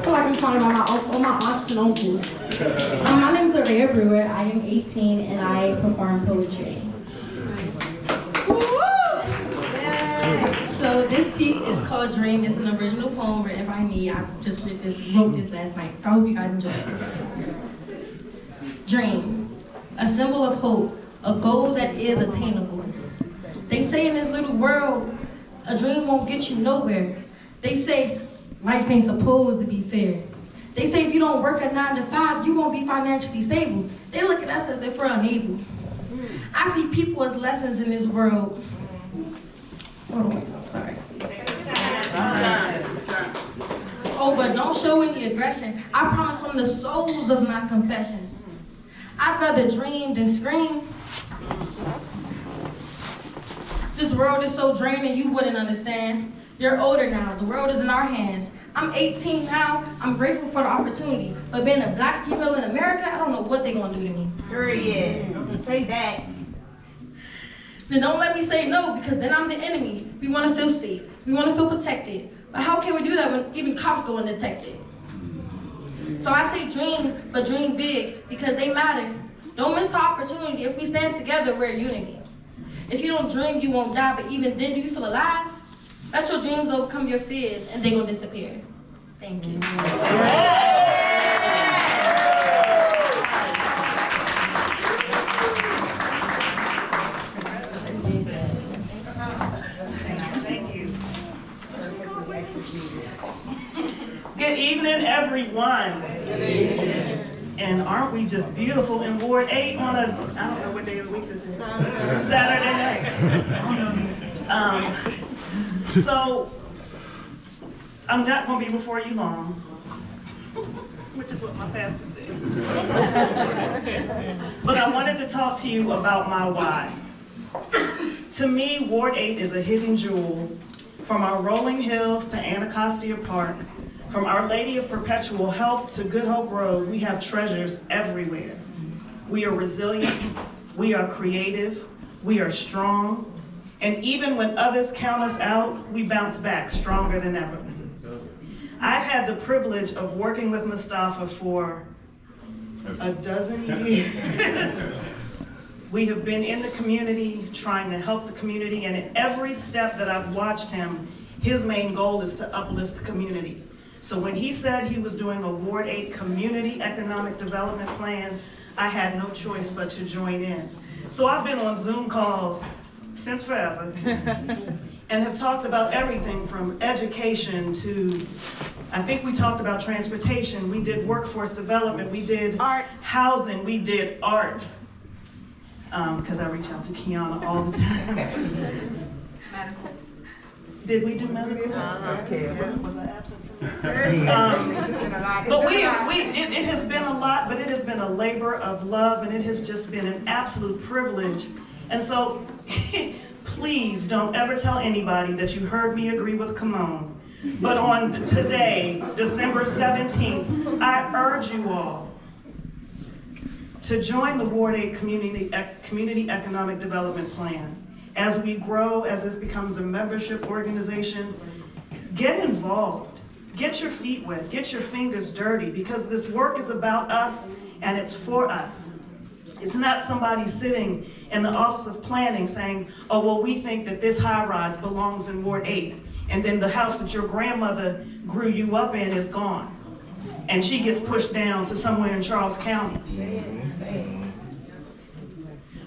feel like I'm talking about all my aunts and uncles. My name is Araya Brewer. I am 18 and I perform poetry. So this piece is called Dream. It's an original poem written by me. I just wrote this last night, so I hope you guys enjoy it. Dream, a symbol of hope, a goal that is attainable. They say in this little world, a dream won't get you nowhere. They say life ain't supposed to be fair. They say if you don't work a 9 to 5, you won't be financially stable. They look at us as if we're unable. I see people as lessons in this world. Hold on, sorry. Oh, but don't show any aggression. I promise from the souls of my confessions. I'd rather dream than scream. This world is so draining, you wouldn't understand. You're older now, the world is in our hands. I'm 18 now, I'm grateful for the opportunity. But being a black female in America, I don't know what they're gonna do to me. Period. Say that. Then don't let me say no, because then I'm the enemy. We wanna feel safe, we wanna feel protected. But how can we do that when even cops go undetected? So I say dream, but dream big, because they matter. Don't miss the opportunity. If we stand together, we're unity. If you don't dream, you won't die, but even then, do you feel alive? Let your dreams overcome your fears, and they gonna disappear. Thank you. Thank you. Good evening, everyone. And aren't we just beautiful in Ward 8 on a, I don't know what day of the week this is, Saturday night. So, I'm not going to be before you long, which is what my pastor said. But I wanted to talk to you about my why. To me, Ward 8 is a hidden jewel. From our rolling hills to Anacostia Park, from Our Lady of Perpetual Help to Good Hope Road, we have treasures everywhere. We are resilient, we are creative, we are strong, and even when others count us out, we bounce back stronger than ever. I've had the privilege of working with Mustafa for a dozen years. We have been in the community, trying to help the community, and at every step that I've watched him, his main goal is to uplift the community. So when he said he was doing a Ward 8 Community Economic Development Plan, I had no choice but to join in. So I've been on Zoom calls since forever, and have talked about everything from education to, I think we talked about transportation, we did workforce development, we did art, housing, we did art. Because I reach out to Kiana all the time. Medical. Did we do medical? Okay. Was I absent from that? But it has been a lot, but it has been a labor of love, and it has just been an absolute privilege. And so, please don't ever tell anybody that you heard me agree with Kimon. But on today, December 17th, I urge you all to join the Ward 8 Community Economic Development Plan. As we grow, as this becomes a membership organization, get involved. Get your feet wet, get your fingers dirty, because this work is about us and it's for us. It's not somebody sitting in the Office of Planning saying, oh, well, we think that this high-rise belongs in Ward 8, and then the house that your grandmother grew you up in is gone, and she gets pushed down to somewhere in Charles County.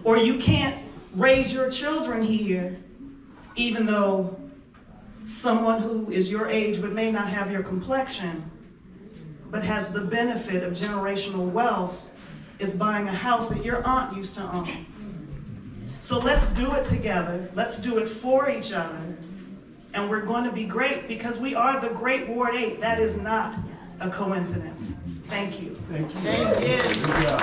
Or you can't raise your children here, even though someone who is your age but may not have your complexion, but has the benefit of generational wealth, is buying a house that your aunt used to own. So let's do it together. Let's do it for each other. And we're going to be great, because we are the great Ward 8. That is not a coincidence. Thank you. Thank you. Thank you. Good job.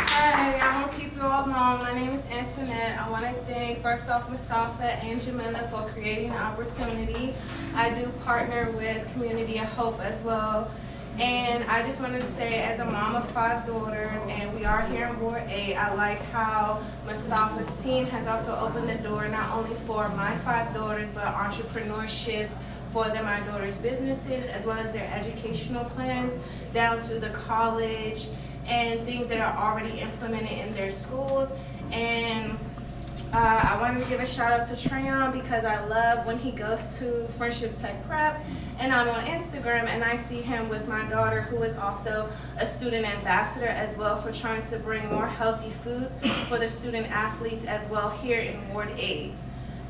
Hi, I won't keep you all long. My name is Antoinette. I want to thank first off Mustafa and Jamila for creating the opportunity. I do partner with Community of Hope as well. And I just wanted to say, as a mom of 5 daughters, and we are here in Ward 8, I like how Mustafa's team has also opened the door not only for my 5 daughters, but entrepreneurships for my daughters' businesses, as well as their educational plans, down to the college and things that are already implemented in their schools. And I wanted to give a shout out to Trayon because I love when he goes to Friendship Tech Prep, and I'm on Instagram and I see him with my daughter, who is also a student ambassador as well, for trying to bring more healthy foods for the student athletes as well here in Ward 8.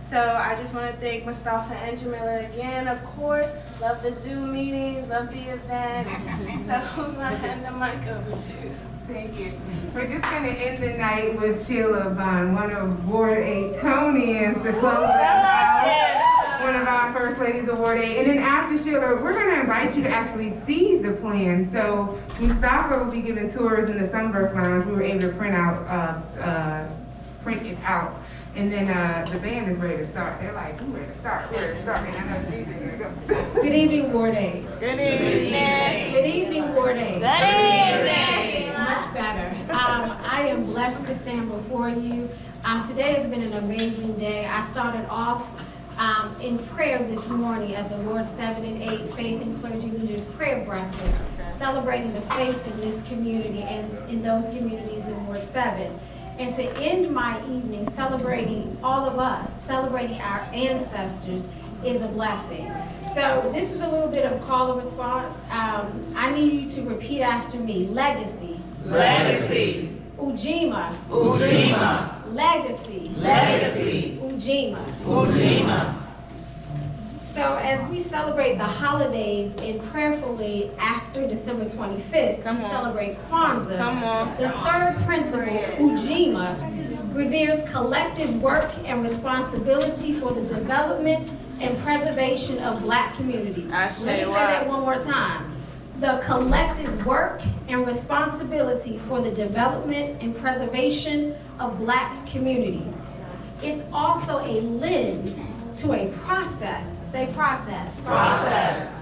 So I just want to thank Mustafa and Jamila again, of course. Love the Zoom meetings, love the events. So I'm going to hand the mic over to you. Thank you. We're just going to end the night with Sheila Bond, one of Ward 8-tonians, to close us out. One of our first ladies of Ward 8. And then after Sheila, we're going to invite you to actually see the plan. So Mustafa will be giving tours in the Sunburst Lounge. We were able to print it out. And then the band is ready to start. They're like, "Who ready to start? Where to start?" And I know the DJ gonna go. Good evening, Ward 8. Good evening. Good evening, Ward 8. Good evening. Much better. I am blessed to stand before you. Today has been an amazing day. I started off in prayer this morning at the Ward 7 and 8 Faith and Clergy Leaders Prayer Breakfast, celebrating the faith in this community and in those communities in Ward 7. And to end my evening celebrating all of us, celebrating our ancestors, is a blessing. So this is a little bit of call and response. I need you to repeat after me. Legacy. Legacy. Ujima. Ujima. Legacy. Legacy. Ujima. Ujima. So as we celebrate the holidays and prayerfully after December 25th, we celebrate Kwanzaa. The third principle, Ujima, reveres collective work and responsibility for the development and preservation of Black communities. Let me say that one more time. The collective work and responsibility for the development and preservation of Black communities. It's also a lens to a process. Say process. Process.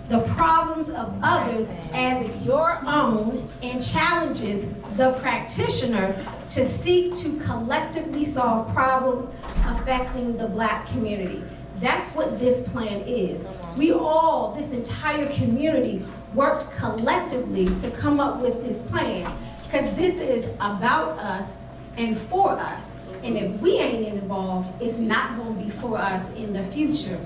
The problems of others as your own, and challenges the practitioner to seek to collectively solve problems affecting the Black community. That's what this plan is. We all, this entire community, worked collectively to come up with this plan, because this is about us and for us. And if we ain't involved, it's not going to be for us in the future.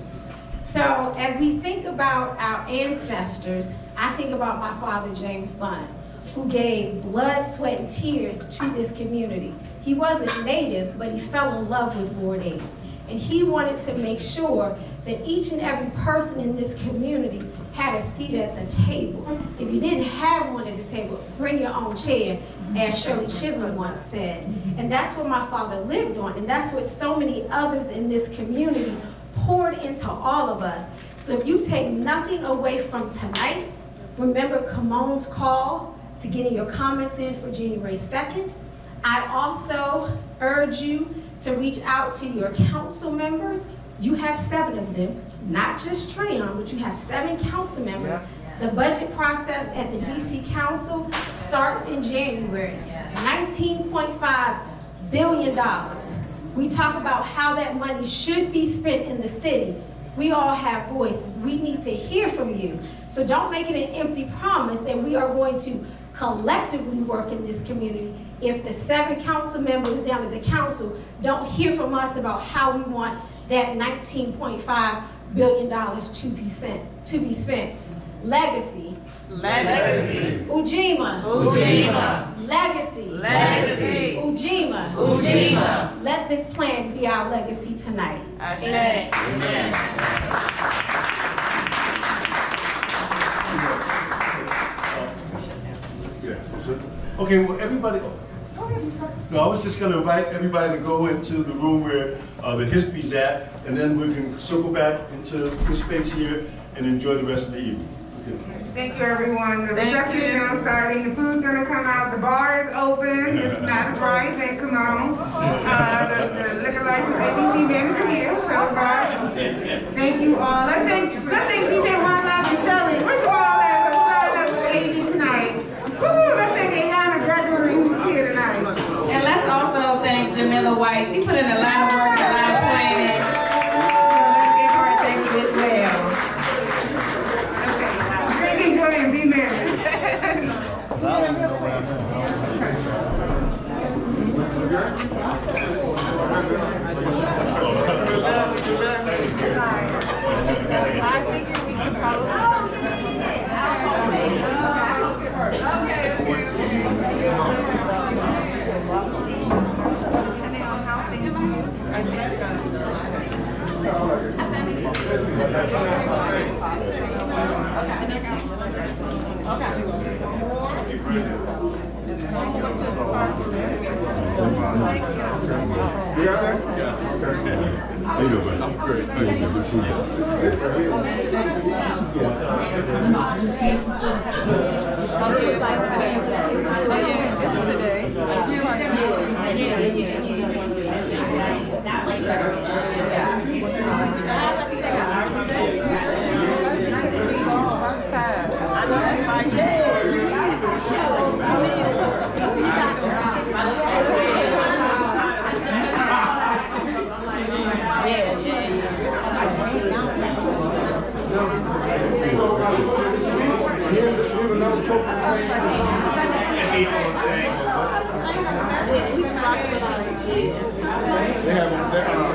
So as we think about our ancestors, I think about my father, James Bond, who gave blood, sweat, and tears to this community. He wasn't native, but he fell in love with Ward 8. And he wanted to make sure that each and every person in this community had a seat at the table. If you didn't have one at the table, bring your own chair, as Shirley Chisholm once said. And that's what my father lived on, and that's what so many others in this community poured into all of us. So if you take nothing away from tonight, remember Kamon's call to getting your comments in for January 2nd. I also urge you to reach out to your council members. You have 7 of them, not just Trayon, but you have 7 council members. The budget process at the DC Council starts in January. $19.5 billion. We talk about how that money should be spent in the city. We all have voices. We need to hear from you. So don't make it an empty promise that we are going to collectively work in this community if the 7 council members down at the council don't hear from us about how we want that $19.5 billion to be spent. Legacy. Legacy. Ujima. Ujima. Legacy. Legacy. Ujima. Ujima. Let this plan be our legacy tonight. Ashe. Amen. Amen. Okay, well, everybody, no, I was just gonna invite everybody to go into the room where the history's at, and then we can circle back into this space here and enjoy the rest of the evening. Thank you, everyone. The reception is now starting. The food's gonna come out. The bar is open. It's not a dry event. Come on. The liquor license ABC manager here. So, thank you all. Let's thank DJ One Love and Shelley. Where'd you all at? For starting up with AB tonight. Woo! Let's thank Ayana Gregory who's here tonight. And let's also thank Jamila White. She put in a lot of work, a lot of planning. Let's give her a thank you as well. Drink, enjoy, and be merry. I figured we could You got that? Yeah. How you doing, man? I'm great. Good to see you. This is it right here.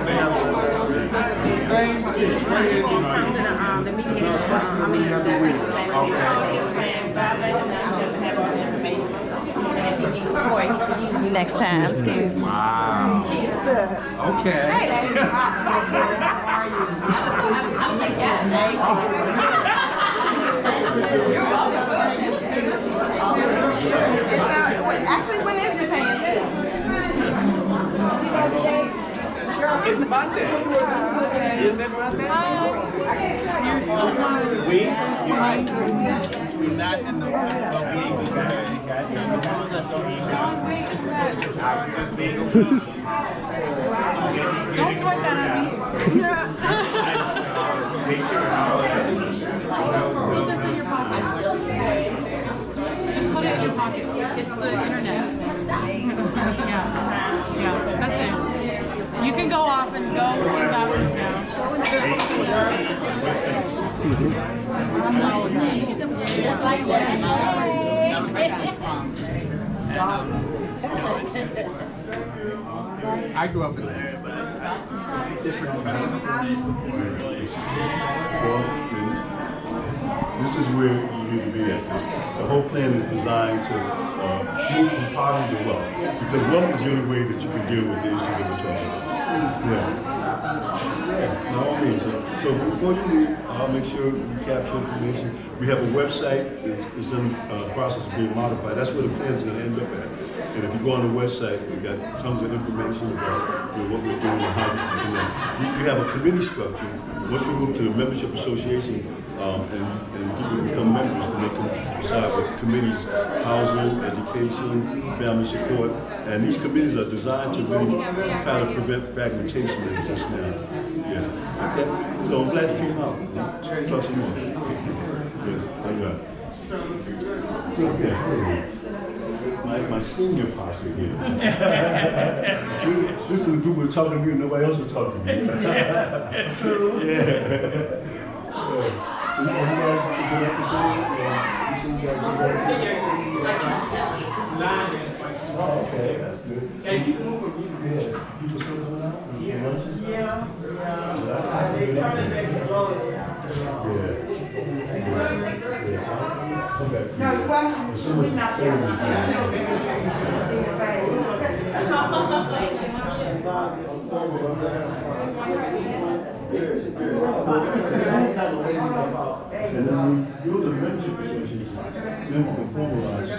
They have same speech right here in DC. The mediation, next time, excuse me. Wow. Okay. Hey, ladies. How are you? Actually, when is the paying? It's Monday. Isn't it Monday? You're still Between that and the week, Don't point that at me. What's this in your pocket? Just put it in your pocket. It's the internet. Yeah, that's it. You can go off and go in that room now. I grew up in there, but different. This is where you need to be at. The whole plan is designed to move from poverty to wealth. Because wealth is the only way that you can deal with the issues that we're talking about. Yeah. By all means. So before you leave, I'll make sure you capture information. We have a website. It's in the process of being modified. That's where the plan is going to end up at. And if you go on the website, we've got tons of information about what we're doing and how we can connect. We have a committee structure. Once we move to the membership association, and people become members, then they can decide what committees, housing, education, family support, and these committees are designed to really try to prevent fragmentation that exists now. Yeah. Okay. So I'm glad you came out. Talk some more. Yes. Thank God. Okay. My senior posse here. This is the group we're talking to you, nobody else will talk to you. True. Yeah. You guys good up to see? You guys Oh, okay, that's good. And keep moving. Yeah. People still coming out? Yeah. They probably make the lowest. Come back. No, we're not there. And then we do the membership association, then we can formalize.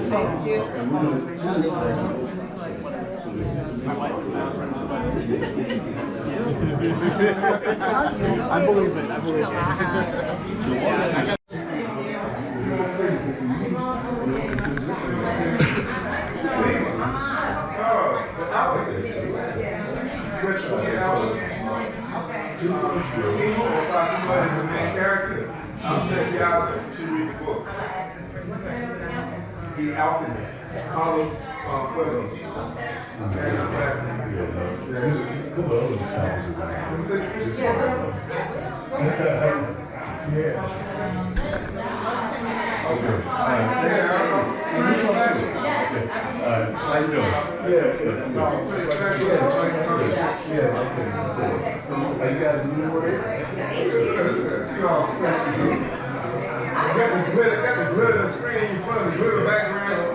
Thank you. And we're going I believe it. I believe it. Santiago, you should read the book. The Alchemist, Paulo Coelho. That's a classic. Yeah. Okay. How you doing? Are you guys doing more? Got the glitter screen in front of the glitter background.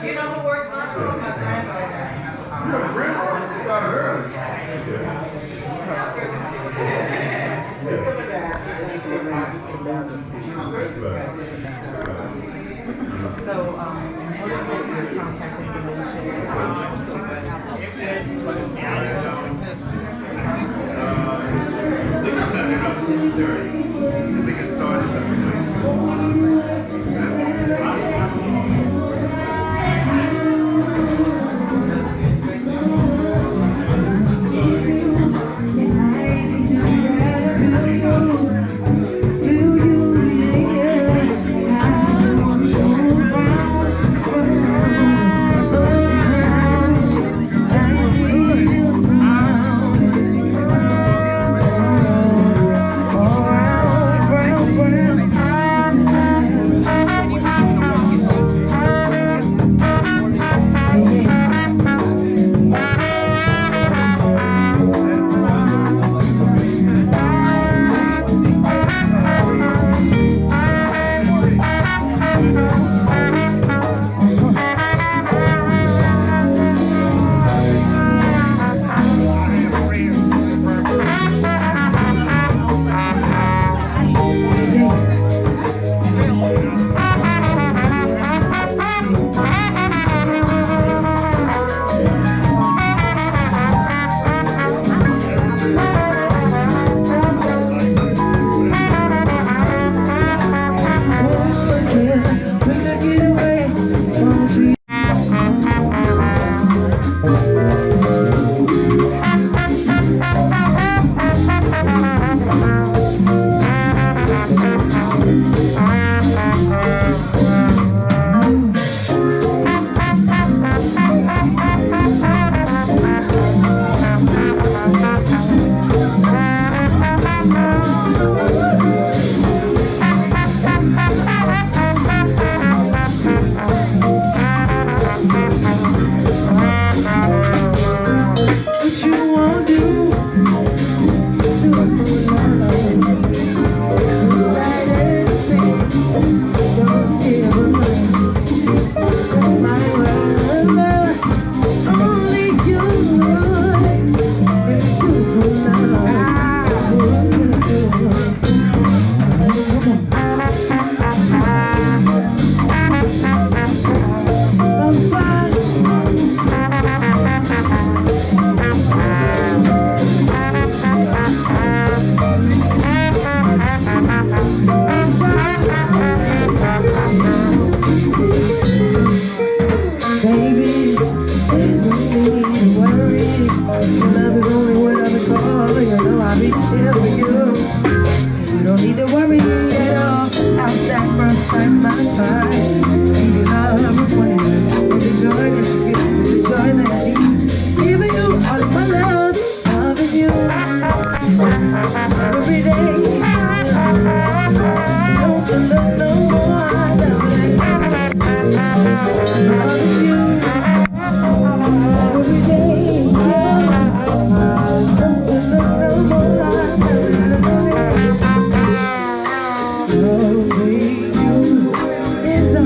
You know who works on it? My grandmother. Your grandma started early. So, what are your contact information? We can start this Is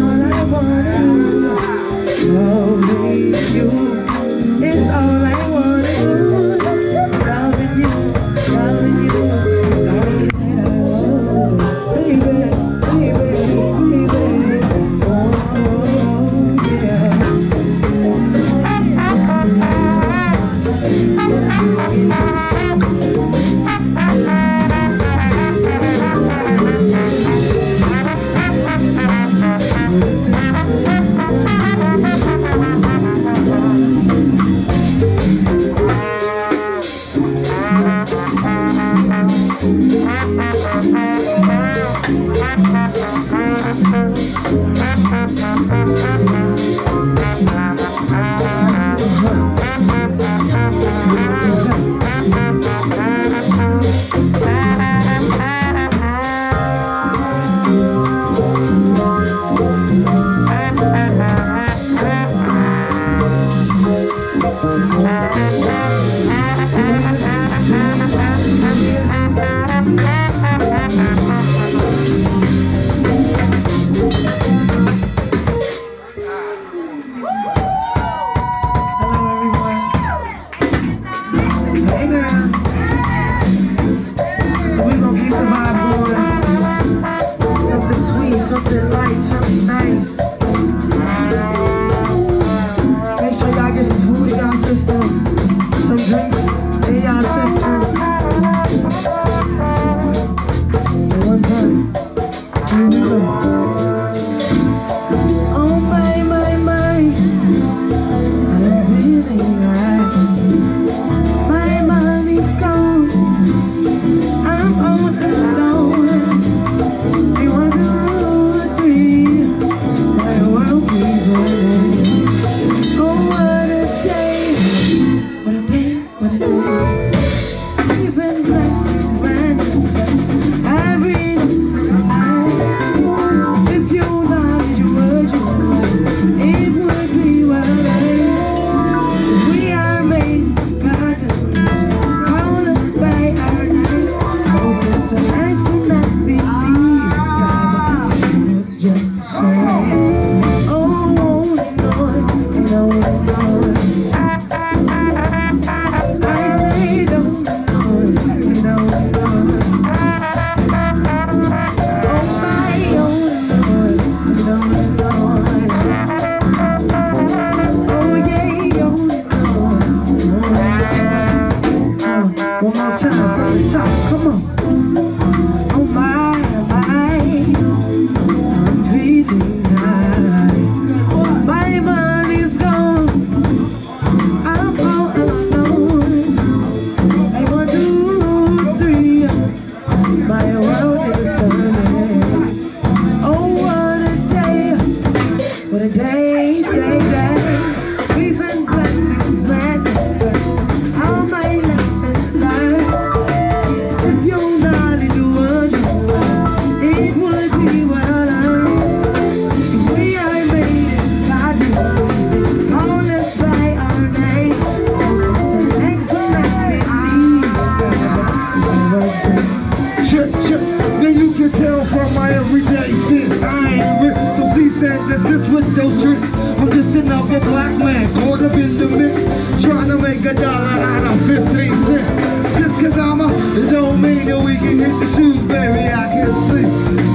Then you can tell from my everyday fist, I ain't rich. So she said, this with those tricks. I'm just another black man caught up in the mix, trying to make $1 out of 15 cents. Just cause I'm it don't mean that we can hit the shoes, baby, I can see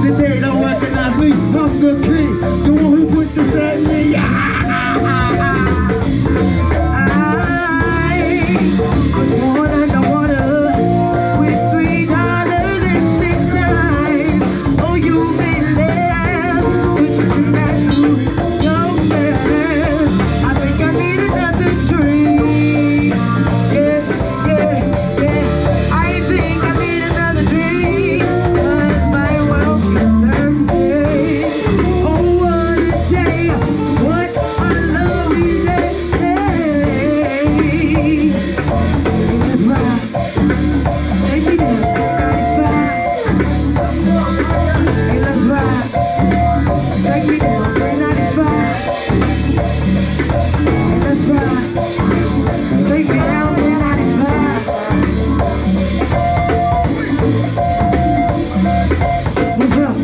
that they don't recognize me. I'm the king, the one who put the set in me. I want underwater with $3.69. Oh, you may laugh, but you cannot do your best. I think I need another drink. Yeah, yeah, yeah. I think I need another drink, 'cause my wealth is empty. Oh, what a day, what a lovely day. Let's ride. Take me down, 95. Hey, let's ride. Take me down, 95. Hey, let's ride. Take me down, 95. What's up?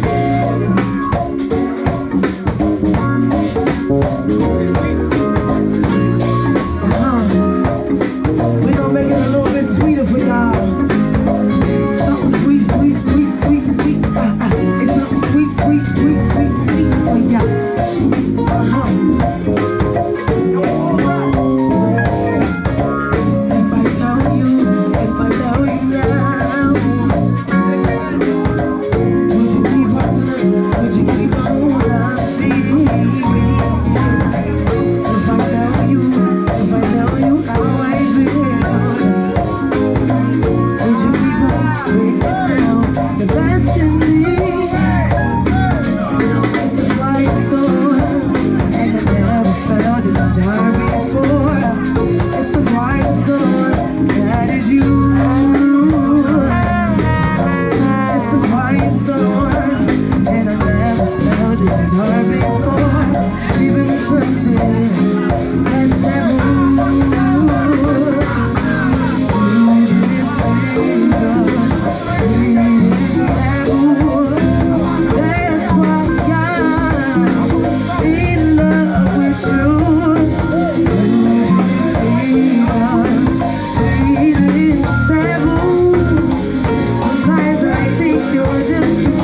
We gonna make it a little bit sweeter for y'all. Something sweet, sweet, sweet, sweet, sweet. It's something sweet, sweet, sweet, sweet, sweet for y'all. If I tell you now, would you keep on loving me? If I tell you how I feel, would you keep on bringing down the best in me? It's a quiet storm, and I never felt it hard before. It's a quiet storm, that is you. It's a quiet storm, and I never felt it hard before. Even Sunday, let's never that's why I'm in love with you. Sometimes I think you're just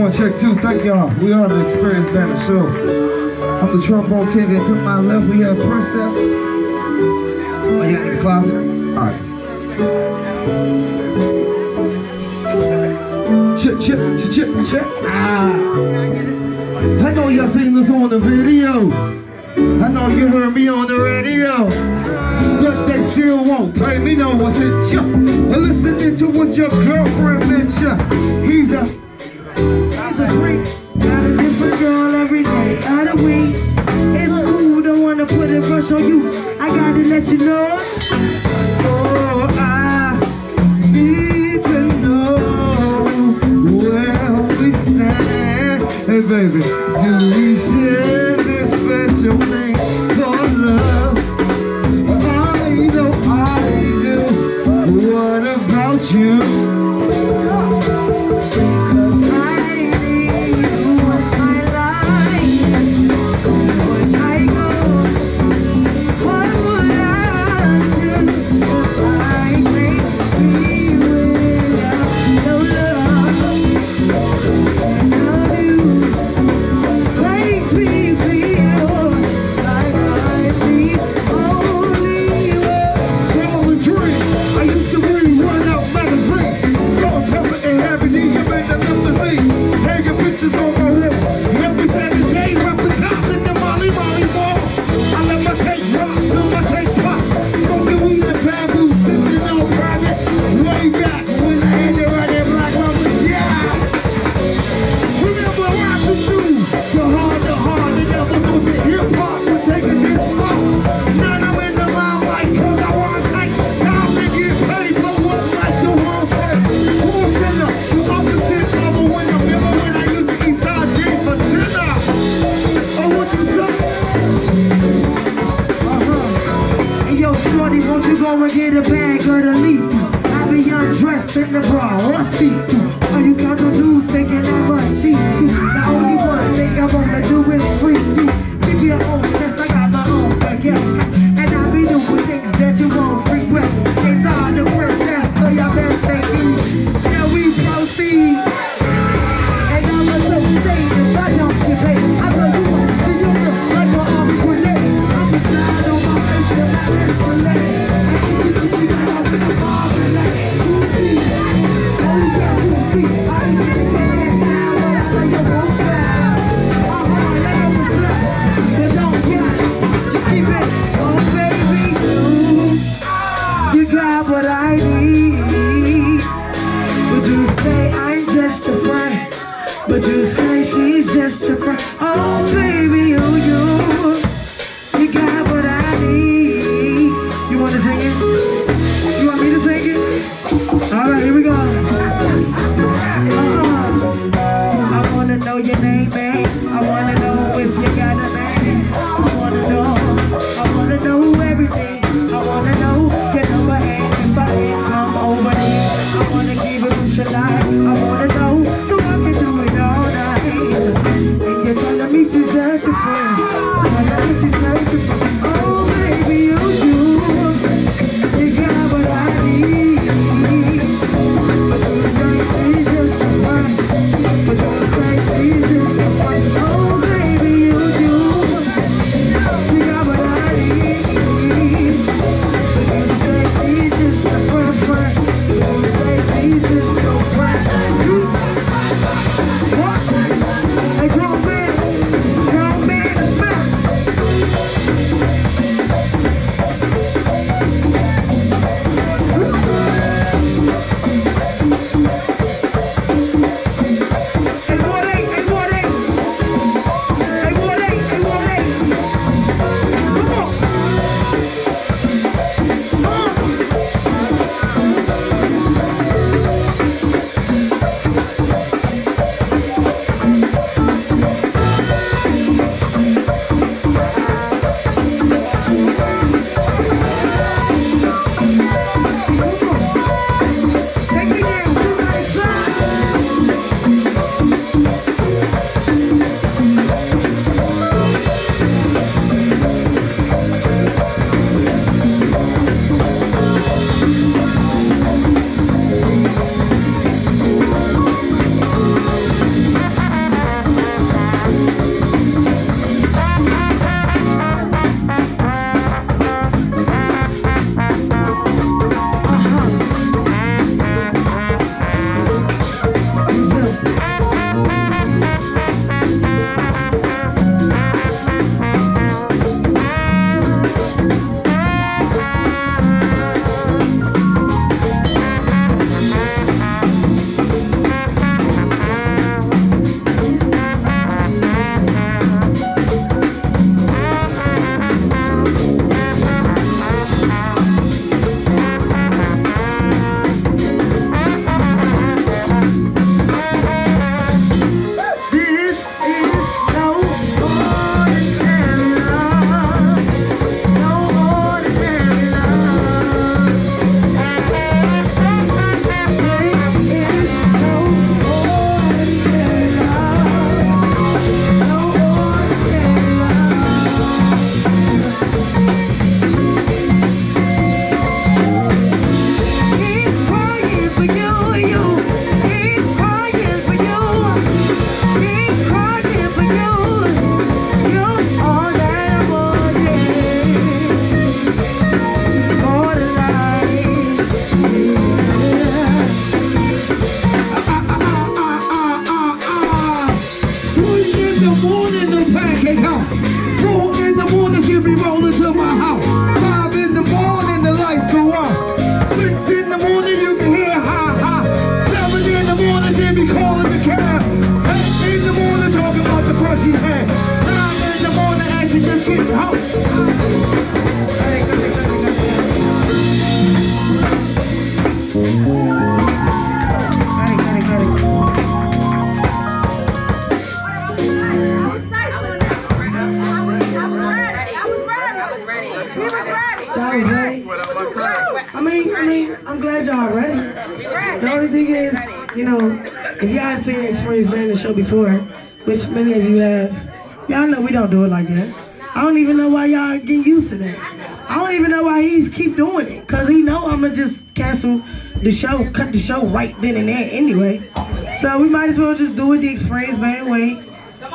1, check 2. Thank y'all. We are the Experience Band Show. I'm the trombone king, and to my left we have Princess. Oh, you got in the closet? All right. Check. I know y'all seen this on the video. I know you heard me on the radio. But they still won't play me no attention. Listening to what your girlfriend mentioned. He's a freak. Got a different girl every day of the week. It's cool, don't wanna put a rush on you. I gotta let you know. Oh, I need to know where we stand. Hey baby, do we share this special thing called love? I know I do. What about you? Won't you go and get a bag of the leaf? I be undressed in the bra, what's deep? Are you count on dudes thinking I'm a cheat? The only one thing I wanna do is free you. Keep your own stress, I got my own baguette. And I be doing things that you won't regret. It's hard to work that, so y'all better stay easy. Shall we proceed? And I'ma so stay if I don't get paid. I know you want to see your girl like my army grenade. I'm a slide on my face and my hands for legs. What I need. But you say I'm just your friend. But you say she's just your friend. Oh baby, you got what I need. You wanna sing it? You want me to sing it? Alright, here we go. I wanna know your name, man. I wanna know if you got a man. I wanna know everything. I wanna know your number and if I can come over there. I wanna give it what you like. I wanna know so I can do it all night. And you're telling me she's just a friend. Telling me she's just a friend. Oh baby, you got what I need. The only thing is, you know, if y'all have seen the Experience Band show before, which many of you have, y'all know we don't do it like that. I don't even know why y'all get used to that. I don't even know why he keep doing it, cause he know I'ma just cancel the show, cut the show right then and there anyway. So we might as well just do it the Experience Band way,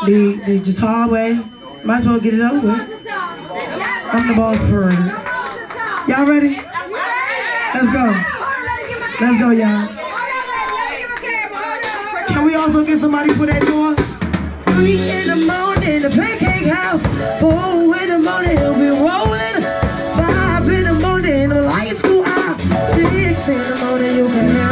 the guitar way. Might as well get it over with. I'm the boss parade. Y'all ready? Let's go. Let's go, y'all. Can we also get somebody for that door? 3 in the morning, the pancake house. 4 in the morning, he'll be rolling. 5 in the morning, the lights go out. 6 in the morning, you can